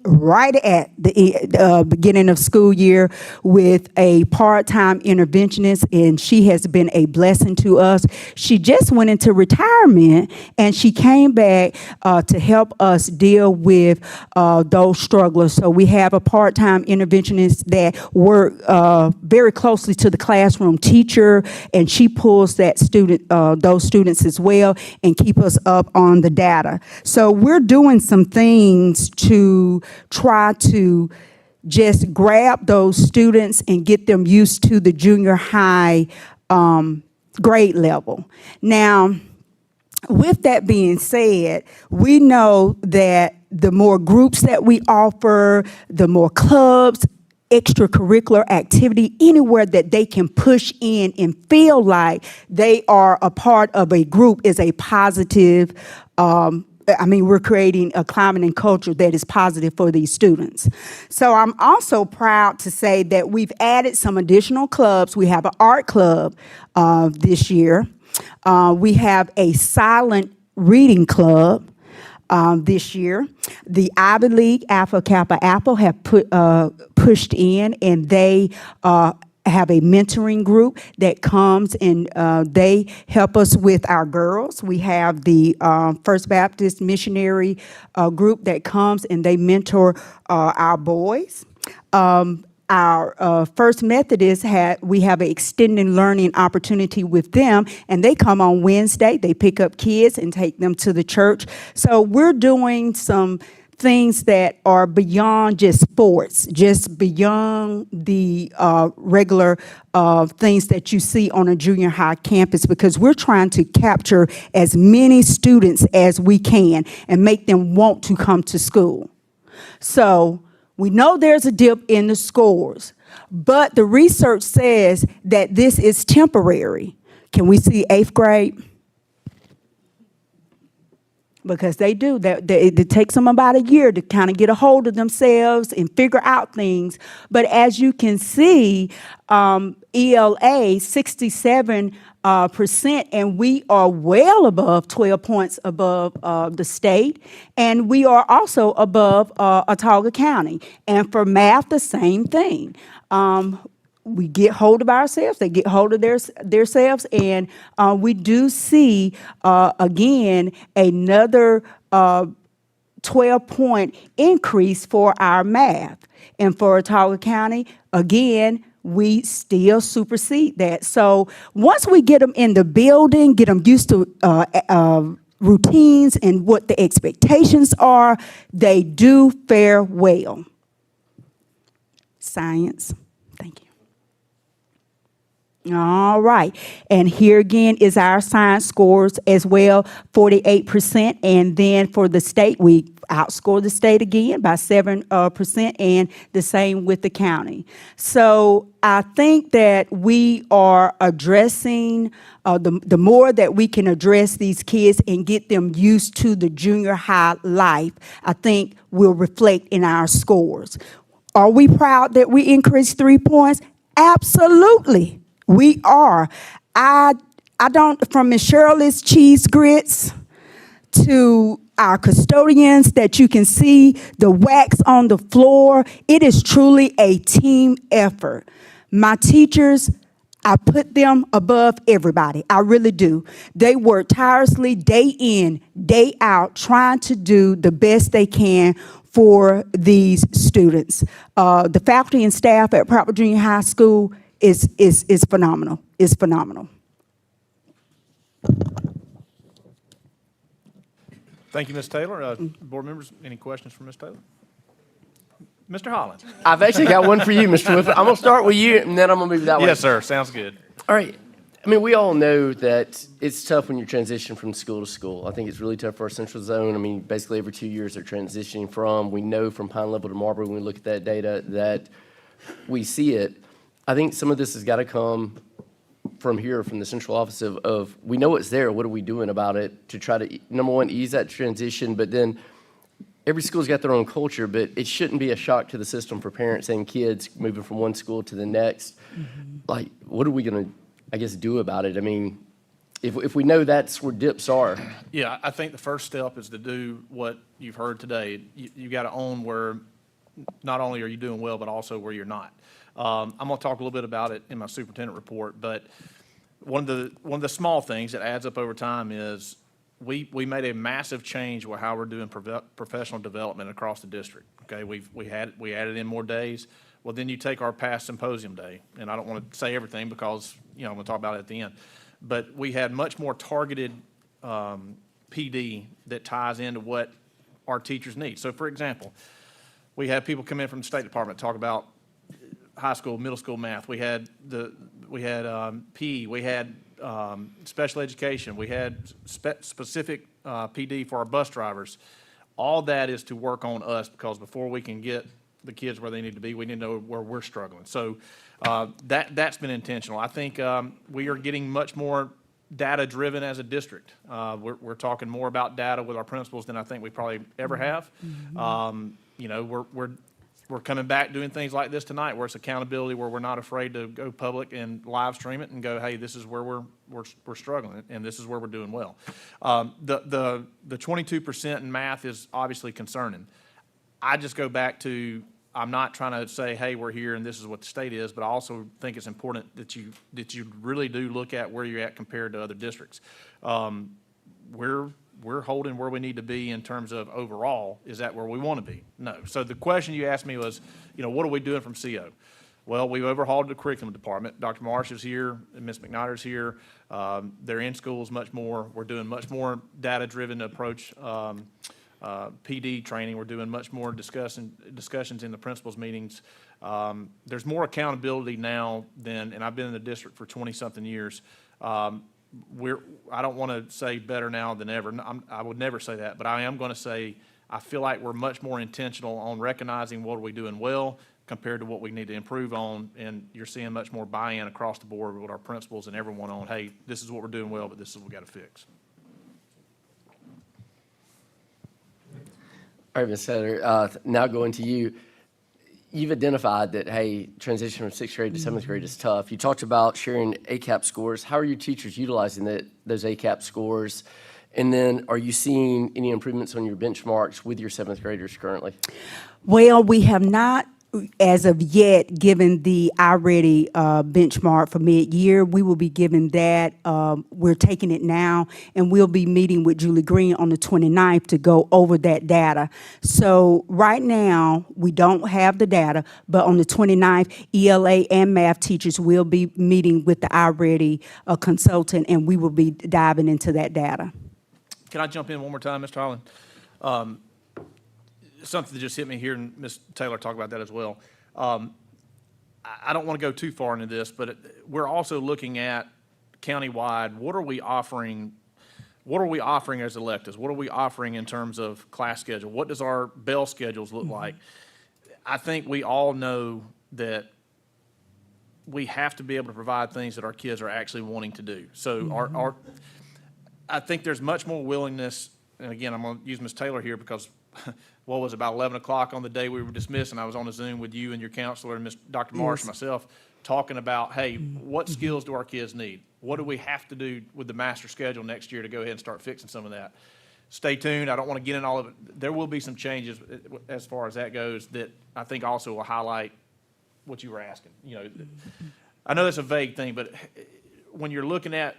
right at the beginning of school year with a part-time interventionist, and she has been a blessing to us. She just went into retirement, and she came back to help us deal with those strugglers. So we have a part-time interventionist that work very closely to the classroom teacher, and she pulls that student, those students as well, and keep us up on the data. So we're doing some things to try to just grab those students and get them used to the junior high grade level. Now, with that being said, we know that the more groups that we offer, the more clubs, extracurricular activity, anywhere that they can push in and feel like they are a part of a group is a positive, we're creating a climate and culture that is positive for these students. So I'm also proud to say that we've added some additional clubs. We have an art club this year. We have a silent reading club this year. The Ivy League, Alpha Kappa Apple have pushed in, and they have a mentoring group that comes and they help us with our girls. We have the First Baptist Missionary group that comes and they mentor our boys. Our First Methodist we have an extending learning opportunity with them, and they come on Wednesday. They pick up kids and take them to the church. So we're doing some things that are beyond just sports, just beyond the regular things that you see on a junior high campus, because we're trying to capture as many students as we can and make them want to come to school. So we know there's a dip in the scores, but the research says that this is temporary. Can we see 8th grade? Because they do. It takes them about a year to kind of get a hold of themselves and figure out things. But as you can see, ELA, 67%, and we are well above 12 points above the state. And we are also above Autauga County. And for math, the same thing. We get hold of ourselves, they get hold of themselves, and we do see, again, another 12-point increase for our math. And for Autauga County, again, we still supersede that. So once we get them in the building, get them used to routines and what the expectations are, they do fare well. Science. Thank you. All right, and here again is our science scores as well, 48%, and then for the state, we outscored the state again by 7%, and the same with the county. So I think that we are addressing, the more that we can address these kids and get them used to the junior high life, I think will reflect in our scores. Are we proud that we increased 3 points? Absolutely. We are. I don't, from Miss Shirley's cheese grits to our custodians that you can see the wax on the floor, it is truly a team effort. My teachers, I put them above everybody. I really do. They work tirelessly day in, day out, trying to do the best they can for these students. The faculty and staff at Prattville Junior High School is phenomenal. Is phenomenal. Thank you, Ms. Taylor. Board members, any questions for Ms. Taylor? Mr. Holland? I've actually got one for you, Mr. Whitford. I'm going to start with you, and then I'm going to move that way. Yes, sir. Sounds good. All right. I mean, we all know that it's tough when you transition from school to school. I think it's really tough for our central zone. I mean, basically every 2 years they're transitioning from. We know from Pine Level to Marlboro, when we look at that data, that we see it. I think some of this has got to come from here, from the central office of we know it's there, what are we doing about it to try to, number one, ease that transition, but then every school's got their own culture, but it shouldn't be a shock to the system for parents and kids moving from one school to the next. Mm-hmm. Like, what are we going to, I guess, do about it? I mean, if we know that's where dips are. Yeah, I think the first step is to do what you've heard today. You got to own where not only are you doing well, but also where you're not. I'm going to talk a little bit about it in my superintendent report, but one of the small things that adds up over time is we made a massive change with how we're doing professional development across the district. Okay, we added in more days. Well, then you take our past symposium day, and I don't want to say everything because I'm going to talk about it at the end, but we had much more targeted PD that ties into what our teachers need. So, for example, we had people come in from the State Department talk about high school, middle school math. We had PE. We had special education. We had specific PD for our bus drivers. All that is to work on us, because before we can get the kids where they need to be, we need to know where we're struggling. So that's been intentional. I think we are getting much more data-driven as a district. We're talking more about data with our principals than I think we probably ever have. You know, we're coming back doing things like this tonight, where it's accountability, where we're not afraid to go public and live stream it and go, hey, this is where we're struggling, and this is where we're doing well. The 22% in math is obviously concerning. I just go back to, I'm not trying to say, hey, we're here and this is what the state is, but I also think it's important that you really do look at where you're at compared to other districts. We're holding where we need to be in terms of overall. Is that where we want to be? No. So the question you asked me was, you know, what are we doing from CO? Well, we've overhauled the curriculum department. Dr. Marsh is here, and Ms. McNider's here. They're in schools much more. We're doing much more data-driven approach. PD training. We're doing much more discussions in the principals meetings. There's more accountability now than, and I've been in the district for 20-something years. I don't want to say better now than ever. I would never say that, but I am going to say I feel like we're much more intentional on recognizing what are we doing well compared to what we need to improve on, and you're seeing much more buy-in across the board with our principals and everyone on, hey, this is what we're doing well, but this is what we got to fix. All right, Ms. Senator, now going to you. You've identified that, hey, transition from sixth grade to seventh grade is tough. You talked about sharing ACAP scores. How are your teachers utilizing those ACAP scores? And then are you seeing any improvements on your benchmarks with your seventh graders currently? Well, we have not, as of yet, given the iReady benchmark for mid-year. We will be giving that. We're taking it now, and we'll be meeting with Julie Green on the 29th to go over that data. So right now, we don't have the data, but on the 29th, ELA and math teachers will be meeting with the iReady consultant, and we will be diving into that data. Can I jump in one more time, Mr. Holland? Something that just hit me here, and Ms. Taylor talked about that as well. I don't want to go too far into this, but we're also looking at countywide, what are we offering as electives? What are we offering in terms of class schedule? What does our bell schedules look like? I think we all know that we have to be able to provide things that our kids are actually wanting to do. So I think there's much more willingness, and again, I'm going to use Ms. Taylor here because what was it, about 11 o'clock on the day we were dismissed, and I was on a Zoom with you and your counselor and Dr. Marsh and myself talking about, hey, what skills do our kids need? What do we have to do with the master schedule next year to go ahead and start fixing some of that? Stay tuned. I don't want to get in all of it. There will be some changes as far as that goes that I think also will highlight what you were asking. You know, I know that's a vague thing, but when you're looking at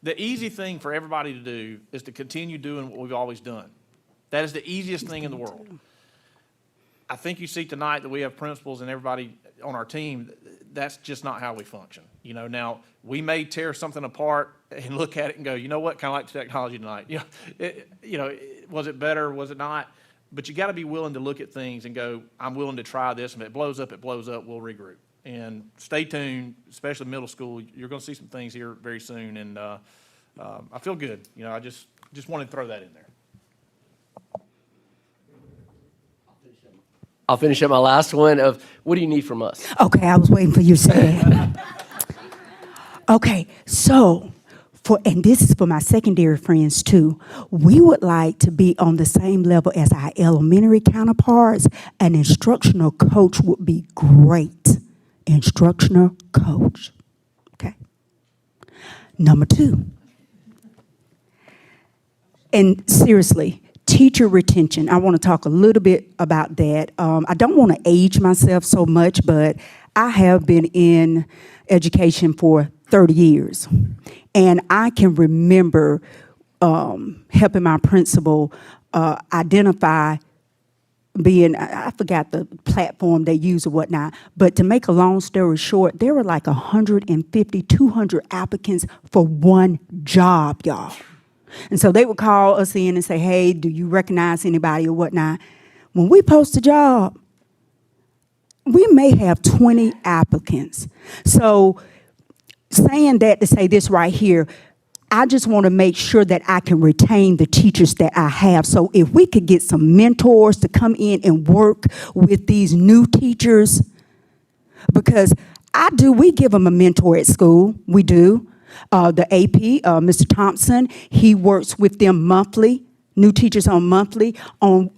the easy thing for everybody to do is to continue doing what we've always done. That is the easiest thing in the world. I think you see tonight that we have principals and everybody on our team. That's just not how we function. You know, now we may tear something apart and look at it and go, you know what, kind of like the technology tonight. Was it better? Was it not? But you got to be willing to look at things and go, I'm willing to try this. And if it blows up, we'll regroup. And stay tuned, especially middle school. You're going to see some things here very soon. And I feel good. You know, I just wanted to throw that in there. I'll finish up my last one of, what do you need from us? Okay, I was waiting for you to say it. Okay, so, and this is for my secondary friends too, we would like to be on the same level as our elementary counterparts. An instructional coach would be great. Instructional coach, okay? Number 2, and seriously, teacher retention. I want to talk a little bit about that. I don't want to age myself so much, but I have been in education for 30 years. And I can remember helping my principal identify I forgot the platform they use or whatnot, but to make a long story short, there were like 150, 200 applicants for one job, y'all. And so they would call us in and say, hey, do you recognize anybody or whatnot? When we post a job, we may have 20 applicants. So saying that to say this right here, I just want to make sure that I can retain the teachers that I have. So if we could get some mentors to come in and work with these new teachers, because we give them a mentor at school, we do. The AP, Mr. Thompson, he works with them monthly, new teachers on monthly, on,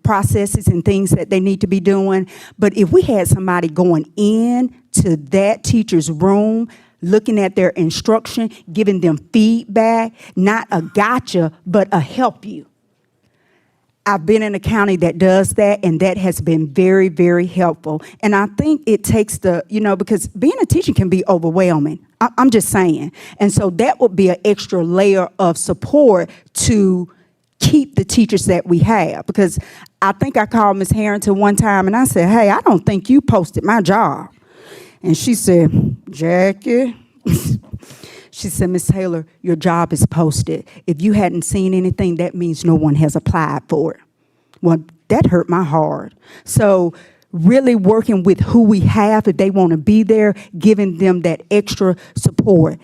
processes and things that they need to be doing. But if we had somebody going in to that teacher's room, looking at their instruction, giving them feedback, not a gotcha, but a help you. I've been in a county that does that, and that has been very, very helpful. And I think it takes because being a teacher can be overwhelming. I'm just saying. And so that would be an extra layer of support to keep the teachers that we have. Because I think I called Ms. Harrington one time, and I said, hey, I don't think you posted my job. And she said, Jackie, she said, Ms. Taylor, your job is posted. If you hadn't seen anything, that means no one has applied for it. Well, that hurt my heart. So really working with who we have, if they want to be there, giving them that extra support.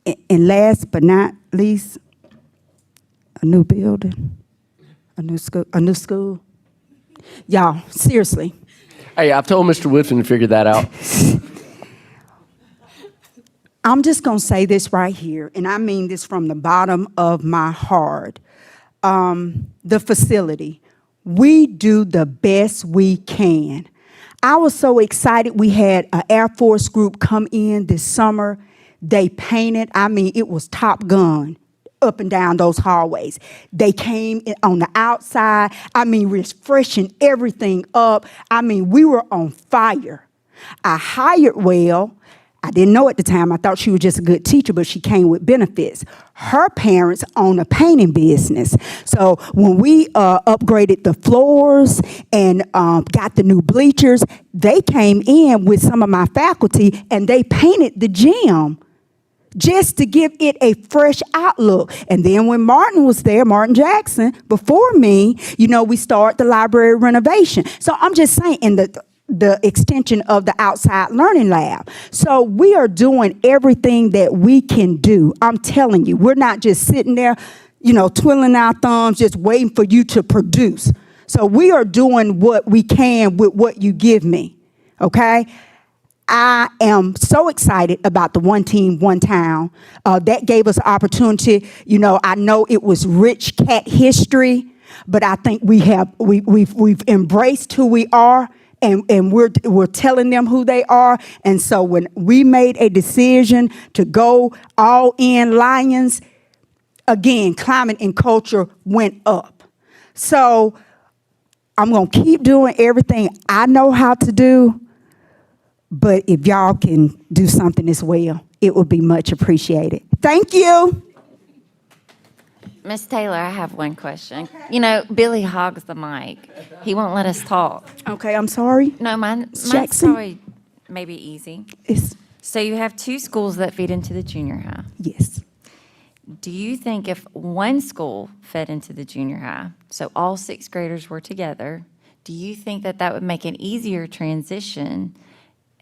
And last but not least, a new building, a new school. Y'all, seriously. Hey, I've told Mr. Woodson to figure that out. I'm just going to say this right here, and I mean this from the bottom of my heart. The facility, we do the best we can. I was so excited. We had an Air Force group come in this summer. They painted, it was Top Gun up and down those hallways. They came in on the outside, refreshing everything up. We were on fire. I hired well. I didn't know at the time. I thought she was just a good teacher, but she came with benefits. Her parents own a painting business. So when we upgraded the floors and got the new bleachers, they came in with some of my faculty and they painted the gym just to give it a fresh outlook. And then when Martin was there, Martin Jackson, before me, we started the library renovation. So I'm just saying, in the extension of the outside learning lab. So we are doing everything that we can do. I'm telling you, we're not just sitting there, twiddling our thumbs, just waiting for you to produce. So we are doing what we can with what you give me, okay? I am so excited about the One Team, One Town. That gave us an opportunity. I know it was rich cat history, but I think we've embraced who we are, and we're telling them who they are. And so when we made a decision to go all in Lions, again, climate and culture went up. So I'm going to keep doing everything I know how to do. But if y'all can do something as well, it would be much appreciated. Thank you. Ms. Taylor, I have one question. Billy hogs the mic. He won't let us talk. Okay, I'm sorry. No, mine's Jackson? probably maybe easy. So you have two schools that feed into the junior high. Yes. Do you think if one school fed into the junior high, so all sixth graders were together, do you think that would make an easier transition?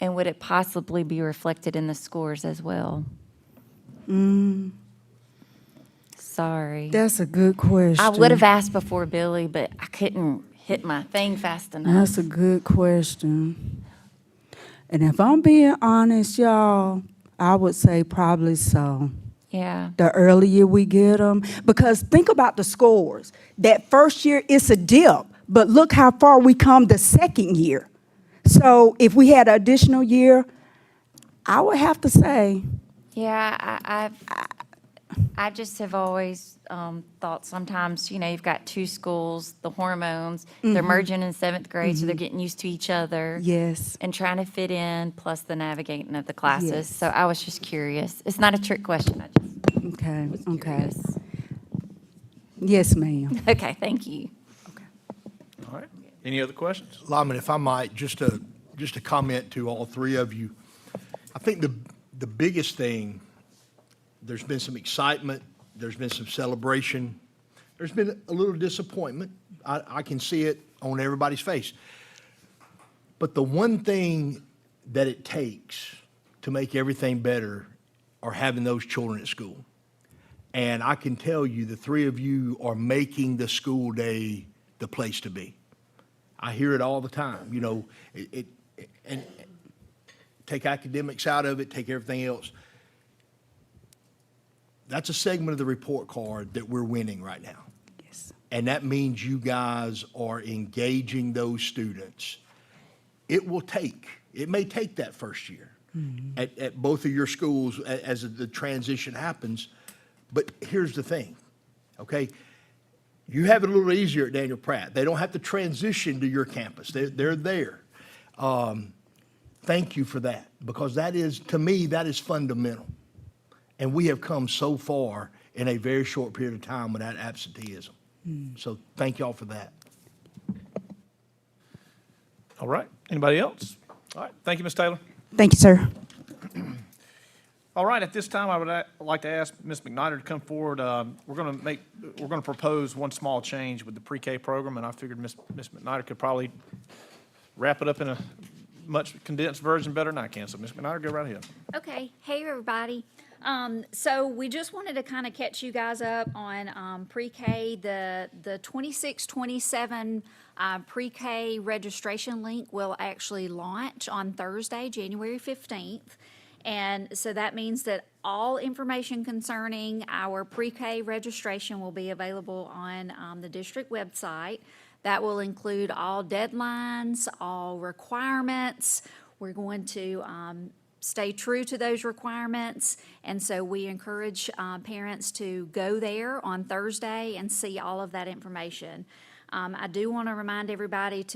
And would it possibly be reflected in the scores as well? Sorry. That's a good question. I would have asked before, Billy, but I couldn't hit my thing fast enough. That's a good question. And if I'm being honest, y'all, I would say probably so. Yeah. The earlier we get them. Because think about the scores. That first year, it's a dip. But look how far we come the second year. So if we had an additional year, I would have to say. Yeah, I just have always thought sometimes, you've got two schools, the hormones, they're merging in seventh grade, so they're getting used to each other. Yes. And trying to fit in, plus the navigating of the classes. Yes. So I was just curious. It's not a trick question, I just Okay, was okay. curious. Yes, ma'am. Okay, thank you. All right. Any other questions? Lyman, if I might, just a comment to all three of you. I think the biggest thing, there's been some excitement, there's been some celebration, there's been a little disappointment. I can see it on everybody's face. But the one thing that it takes to make everything better are having those children at school. And I can tell you, the three of you are making the school day the place to be. I hear it all the time, you know, and take academics out of it, take everything else. That's a segment of the report card that we're winning right now. Yes. And that means you guys are engaging those students. It may take that first year at both of your schools as the transition happens. But here's the thing, okay? You have it a little easier at Daniel Pratt. They don't have to transition to your campus. They're there. Thank you for that, because that is, to me, that is fundamental. And we have come so far in a very short period of time without absenteeism. So thank y'all for that. All right. Anybody else? All right. Thank you, Ms. Taylor. Thank you, sir. All right, at this time, I would like to ask Ms. McNider to come forward. We're going to propose one small change with the pre-K program, and I figured Ms. McNider could probably wrap it up in a much condensed version better than I can. So, Ms. McNider, go right ahead. Okay, hey, everybody. So we just wanted to kind of catch you guys up on pre-K. The 26-27 pre-K registration link will actually launch on Thursday, January 15th. And so that means that all information concerning our pre-K registration will be available on the district website. That will include all deadlines, all requirements. We're going to stay true to those requirements, and so we encourage parents to go there on Thursday and see all of that information. I do want to remind everybody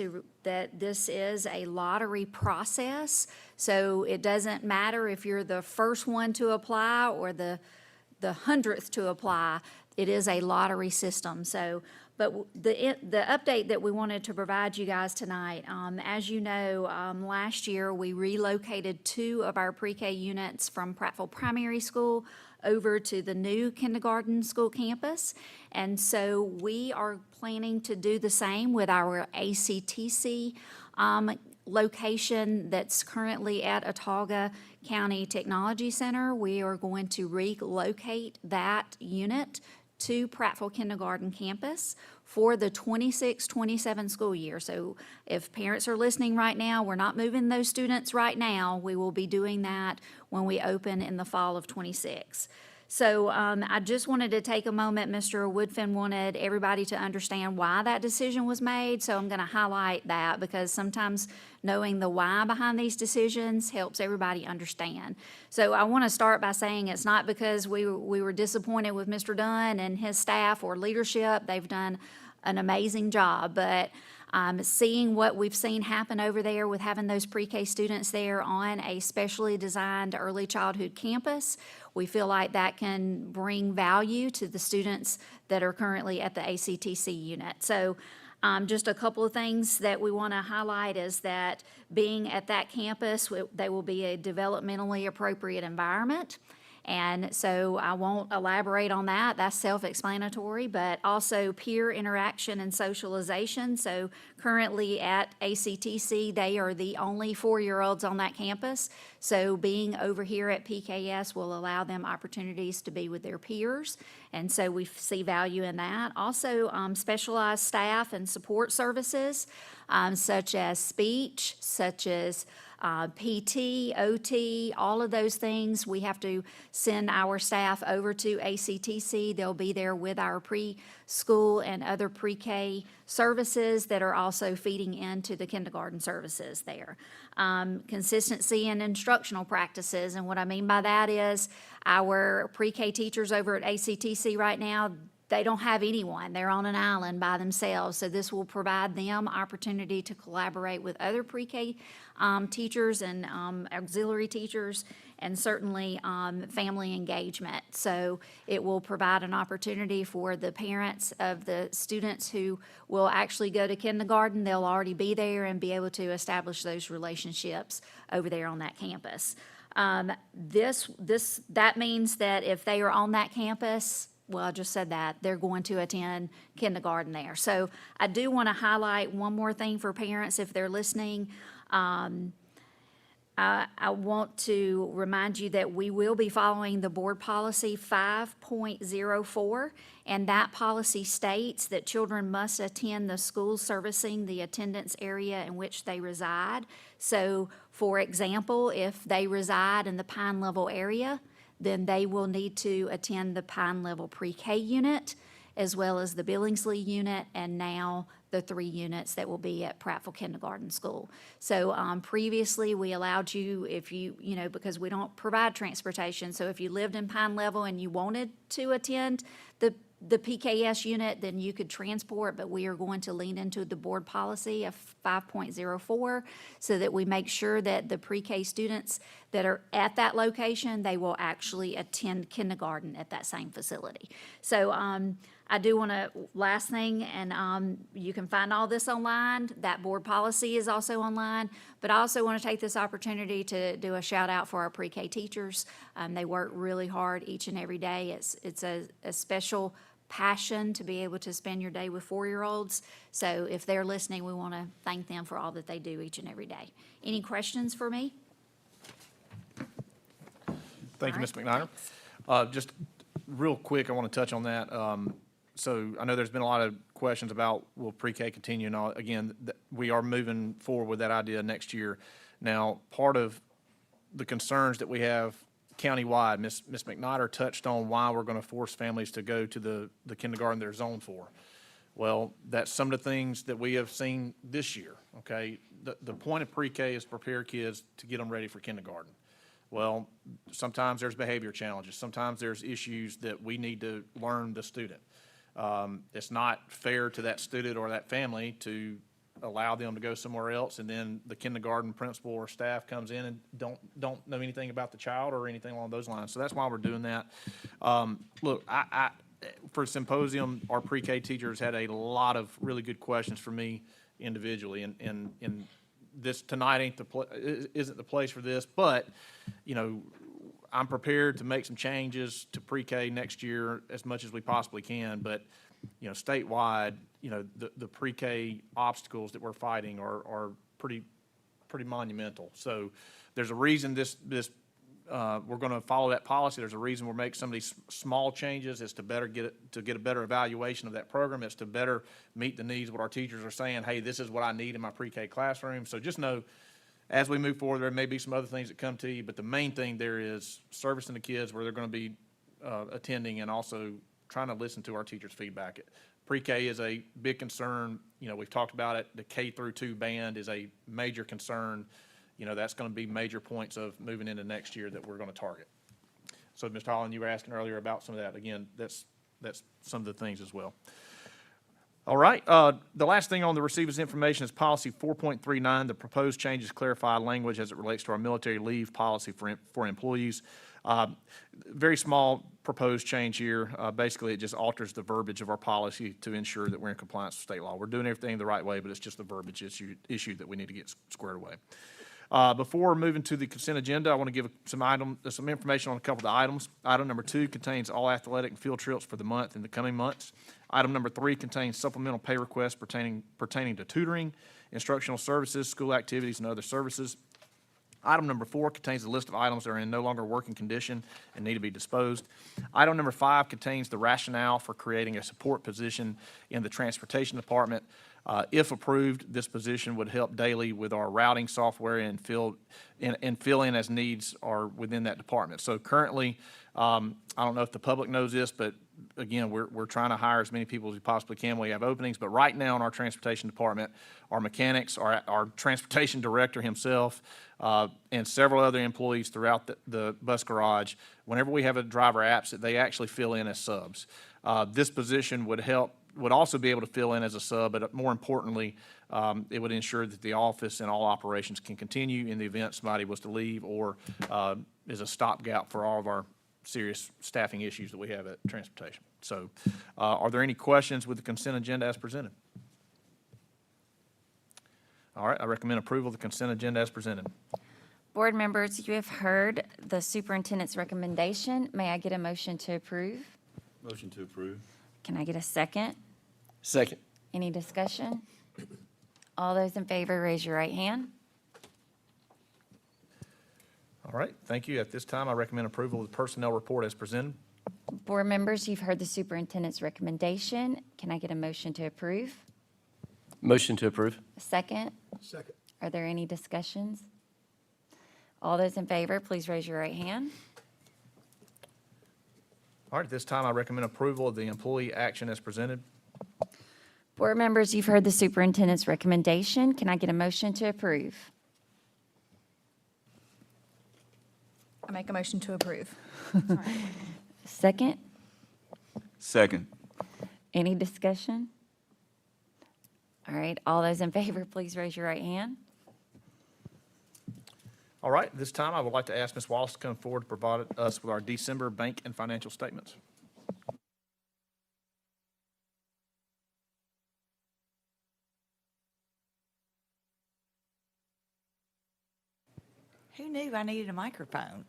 that this is a lottery process, so it doesn't matter if you're the first one to apply or the 100th to apply. It is a lottery system. So, but the update that we wanted to provide you guys tonight, as you know, last year we relocated 2 of our pre-K units from Prattville Primary School over to the new kindergarten school campus. And so we are planning to do the same with our ACTC location that's currently at Autauga County Technology Center. We are going to relocate that unit to Prattville Kindergarten campus for the 26-27 school year. So if parents are listening right now, we're not moving those students right now. We will be doing that when we open in the fall of 26. So I just wanted to take a moment. Mr. Woodfin wanted everybody to understand why that decision was made, so I'm going to highlight that because sometimes knowing the why behind these decisions helps everybody understand. So I want to start by saying it's not because we were disappointed with Mr. Dunn and his staff or leadership. They've done an amazing job, but seeing what we've seen happen over there with having those pre-K students there on a specially designed early childhood campus, we feel like that can bring value to the students that are currently at the ACTC unit. So just a couple of things that we want to highlight is that being at that campus, they will be a developmentally appropriate environment. And so I won't elaborate on that. That's self-explanatory, but also peer interaction and socialization. So currently at ACTC, they are the only 4-year-olds on that campus. So being over here at PKS will allow them opportunities to be with their peers. And so we see value in that. Also, specialized staff and support services, such as speech, such as PT, OT, all of those things. We have to send our staff over to ACTC. They'll be there with our preschool and other pre-K services that are also feeding into the kindergarten services there. Consistency in instructional practices, and what I mean by that is our pre-K teachers over at ACTC right now, they don't have anyone. They're on an island by themselves. So this will provide them opportunity to collaborate with other pre-K teachers and auxiliary teachers, and certainly family engagement. So it will provide an opportunity for the parents of the students who will actually go to kindergarten. They'll already be there and be able to establish those relationships over there on that campus. That means that if they are on that campus, well, I just said that, they're going to attend kindergarten there. So I do want to highlight one more thing for parents if they're listening. I want to remind you that we will be following the board policy 5.04, and that policy states that children must attend the school servicing the attendance area in which they reside. So, for example, if they reside in the Pine Level area, then they will need to attend the Pine Level Pre-K unit, as well as the Billingsley unit, and now the 3 units that will be at Prattville Kindergarten School. So previously, we allowed you, if you, because we don't provide transportation, so if you lived in Pine Level and you wanted to attend the PKS unit, then you could transport, but we are going to lean into the board policy of 5.04 so that we make sure that the pre-K students that are at that location, they will actually attend kindergarten at that same facility. So I do want to, last thing, and you can find all this online. That board policy is also online. But I also want to take this opportunity to do a shout out for our pre-K teachers. They work really hard each and every day. It's a special passion to be able to spend your day with 4-year-olds. So if they're listening, we want to thank them for all that they do each and every day. Any questions for me? Thank you, All Ms. right, McNider. Just real quick, I want to touch on that. So I know there's been a lot of questions about will pre-K continue and all. Again, we are moving forward with that idea next year. Now, part of the concerns that we have countywide, Ms. McNider touched on why we're going to force families to go to the kindergarten they're zoned for. Well, that's some of the things that we have seen this year, okay? The point of pre-K is prepare kids to get them ready for kindergarten. Well, sometimes there's behavior challenges. Sometimes there's issues that we need to learn the student. It's not fair to that student or that family to allow them to go somewhere else, and then the kindergarten principal or staff comes in and don't know anything about the child or anything along those lines. So that's why we're doing that. Look, I for symposium, our pre-K teachers had a lot of really good questions for me individually, and this tonight isn't the place for this, but I'm prepared to make some changes to pre-K next year as much as we possibly can, but statewide, the pre-K obstacles that we're fighting are pretty monumental. So there's a reason we're going to follow that policy. There's a reason we're making some of these small changes. It's to get a better evaluation of that program. It's to better meet the needs. What our teachers are saying, hey, this is what I need in my pre-K classroom. So just know, as we move forward, there may be some other things that come to you, but the main thing there is servicing the kids where they're going to be attending, and also trying to listen to our teachers' feedback. Pre-K is a big concern. We've talked about it. The K through 2 band is a major concern. That's going to be major points of moving into next year that we're going to target. So, Mr. Holland, you were asking earlier about some of that. Again, that's some of the things as well. All right. The last thing on the receiver's information is policy 4.39. The proposed changes clarify language as it relates to our military leave policy for employees. Very small proposed change here. Basically, it just alters the verbiage of our policy to ensure that we're in compliance with state law. We're doing everything the right way, but it's just the verbiage issue that we need to get squared away. Before moving to the consent agenda, I want to give some information on a couple of the items. Item number 2 contains all athletic and field trips for the month and the coming months. Item number 3 contains supplemental pay requests pertaining to tutoring, instructional services, school activities, and other services. Item number 4 contains a list of items that are in no longer working condition and need to be disposed. Item number 5 contains the rationale for creating a support position in the transportation department. If approved, this position would help daily with our routing software and fill in as needs are within that department. So currently, I don't know if the public knows this, but again, we're trying to hire as many people as we possibly can. We have openings, but right now in our transportation department, our mechanics, our transportation director himself, and several other employees throughout the bus garage, whenever we have a driver absent, they actually fill in as subs. This position would also be able to fill in as a sub, but more importantly, it would ensure that the office and all operations can continue in the event somebody was to leave, or is a stopgap for all of our serious staffing issues that we have at transportation. So are there any questions with the consent agenda as presented? All right, I recommend approval of the consent agenda as presented. Board members, you have heard the superintendent's recommendation. May I get a motion to approve? Motion to approve. Can I get a second? Second. Any discussion? All those in favor, raise your right hand. All right, thank you. At this time, I recommend approval of the personnel report as presented. Board members, you've heard the superintendent's recommendation. Can I get a motion to approve? Motion to approve. A second? Second. Are there any discussions? All those in favor, please raise your right hand. All right, at this time, I recommend approval of the employee action as presented. Board members, you've heard the superintendent's recommendation. Can I get a motion to approve? I make a motion to approve. Second? Second. Any discussion? All right, all those in favor, please raise your right hand. All right, at this time, I would like to ask Ms. Wallace to come forward to provide us with our December bank and financial statements. Who knew I needed a microphone?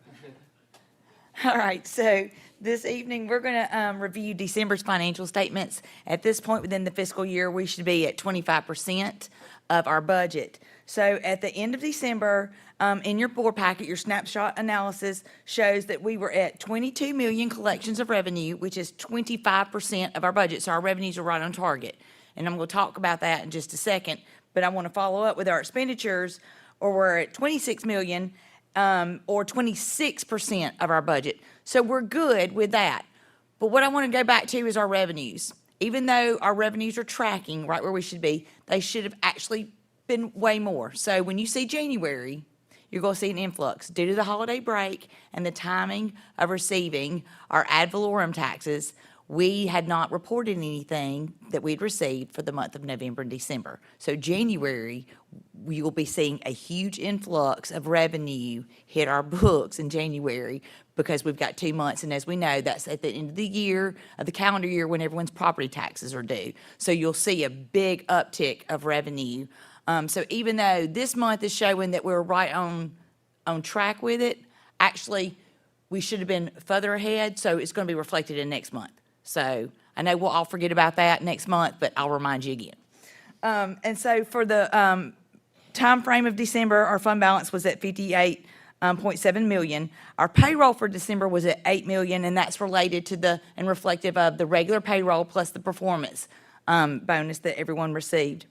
All right, so this evening, we're going to review December's financial statements. At this point within the fiscal year, we should be at 25% of our budget. So at the end of December, in your board packet, your snapshot analysis shows that we were at 22 million collections of revenue, which is 25% of our budget. So our revenues are right on target. And I'm going to talk about that in just a second. But I want to follow up with our expenditures, or we're at 26 million, or 26% of our budget. So we're good with that. But what I want to go back to is our revenues. Even though our revenues are tracking right where we should be, they should have actually been way more. So when you see January, you're going to see an influx due to the holiday break and the timing of receiving our ad valorem taxes. We had not reported anything that we'd received for the month of November and December. So January, we will be seeing a huge influx of revenue hit our books in January because we've got 2 months. And as we know, that's at the end of the year, of the calendar year, when everyone's property taxes are due. So you'll see a big uptick of revenue. So even though this month is showing that we're right on track with it, actually, we should have been further ahead. So it's going to be reflected in next month. So I know we'll all forget about that next month, but I'll remind you again. And so for the time frame of December, our fund balance was at 58.7 million. Our payroll for December was at 8 million, and that's related to and reflective of the regular payroll plus the performance bonus that everyone received.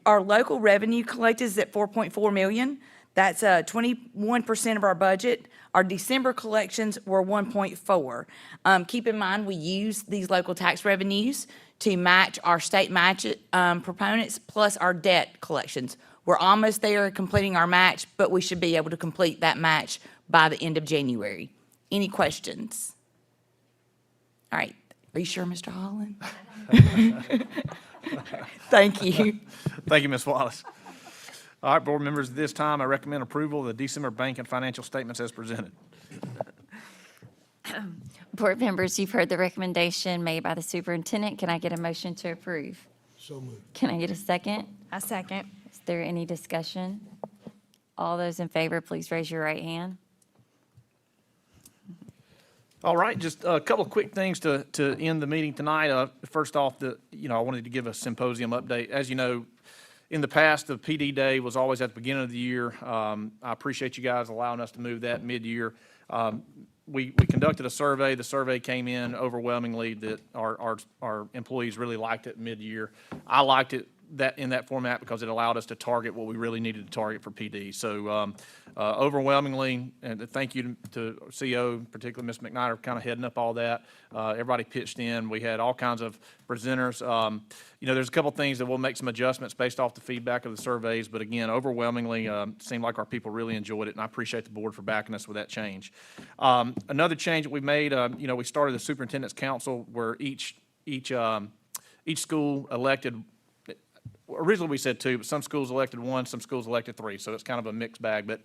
Our local revenue collected is at 4.4 million. That's 21% of our budget. Our December collections were 1.4. Keep in mind, we use these local tax revenues to match our state match proponents plus our debt collections. We're almost there completing our match, but we should be able to complete that match by the end of January. Any questions? All right. Are you sure, Mr. Holland? Thank you. Thank you, Ms. Wallace. All right, board members, at this time, I recommend approval of the December bank and financial statements as presented. Board members, you've heard the recommendation made by the superintendent. Can I get a motion to approve? So moved. Can I get a second? I second. Is there any discussion? All those in favor, please raise your right hand. All right, just a couple of quick things to end the meeting tonight. First off, I wanted to give a symposium update. As you know, in the past, the PD Day was always at the beginning of the year. I appreciate you guys allowing us to move that mid-year. We conducted a survey. The survey came in overwhelmingly that our employees really liked it mid-year. I liked it in that format because it allowed us to target what we really needed to target for PD. So overwhelmingly, and thank you to CEO, particularly Ms. McKnight, kind of heading up all that. Everybody pitched in. We had all kinds of presenters. There's a couple things that we'll make some adjustments based off the feedback of the surveys, but again, overwhelmingly, seemed like our people really enjoyed it, and I appreciate the board for backing us with that change. Another change that we made, we started the Superintendent's Council where each school elected. Originally, we said 2, but some schools elected 1, some schools elected 3, so it's kind of a mixed bag. But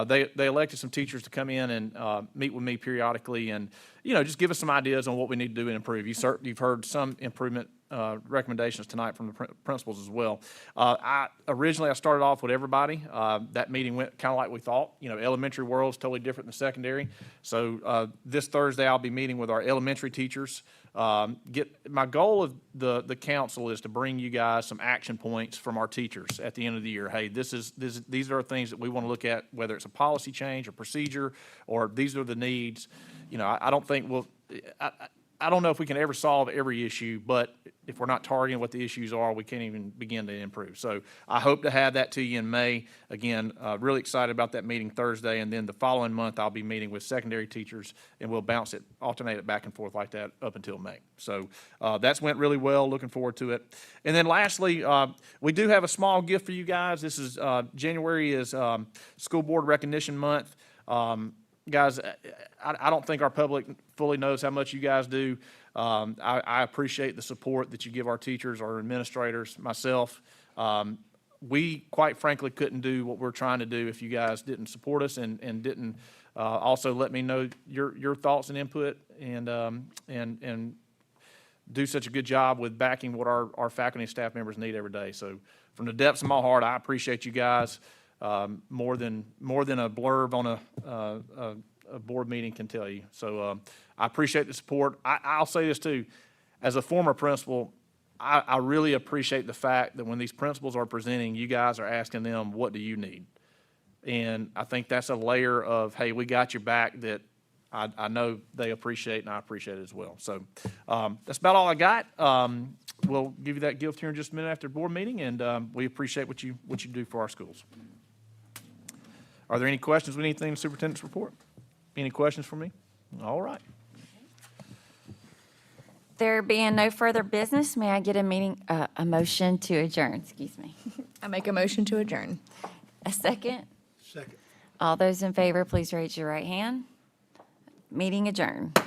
they elected some teachers to come in and meet with me periodically and, just give us some ideas on what we need to do and improve. You've heard some improvement recommendations tonight from the principals as well. Originally, I started off with everybody. That meeting went kind of like we thought. You know, elementary world is totally different than secondary. So this Thursday, I'll be meeting with our elementary teachers. My goal of the council is to bring you guys some action points from our teachers at the end of the year. Hey, these are things that we want to look at, whether it's a policy change or procedure, or these are the needs. You know, I don't think I don't know if we can ever solve every issue, but if we're not targeting what the issues are, we can't even begin to improve. So I hope to have that to you in May. Again, really excited about that meeting Thursday, and then the following month, I'll be meeting with secondary teachers, and we'll alternate it back and forth like that up until May. So that's went really well, looking forward to it. And then lastly, we do have a small gift for you guys. This is, January is School Board Recognition Month. Guys, I don't think our public fully knows how much you guys do. I appreciate the support that you give our teachers, our administrators, myself. We, quite frankly, couldn't do what we're trying to do if you guys didn't support us and didn't also let me know your thoughts and input and do such a good job with backing what our faculty and staff members need every day. So from the depths of my heart, I appreciate you guys. More than a blurb on a board meeting can tell you. So I appreciate the support. I'll say this too, as a former principal, I really appreciate the fact that when these principals are presenting, you guys are asking them, what do you need? And I think that's a layer of, hey, we got your back that I know they appreciate, and I appreciate it as well. So that's about all I got. We'll give you that gift here in just a minute after the board meeting, and we appreciate what you do for our schools. Are there any questions with anything in the superintendent's report? Any questions for me? All right. There being no further business, may I get a motion to adjourn? Excuse me. I make a motion to adjourn. A second? Second. All those in favor, please raise your right hand. Meeting adjourned.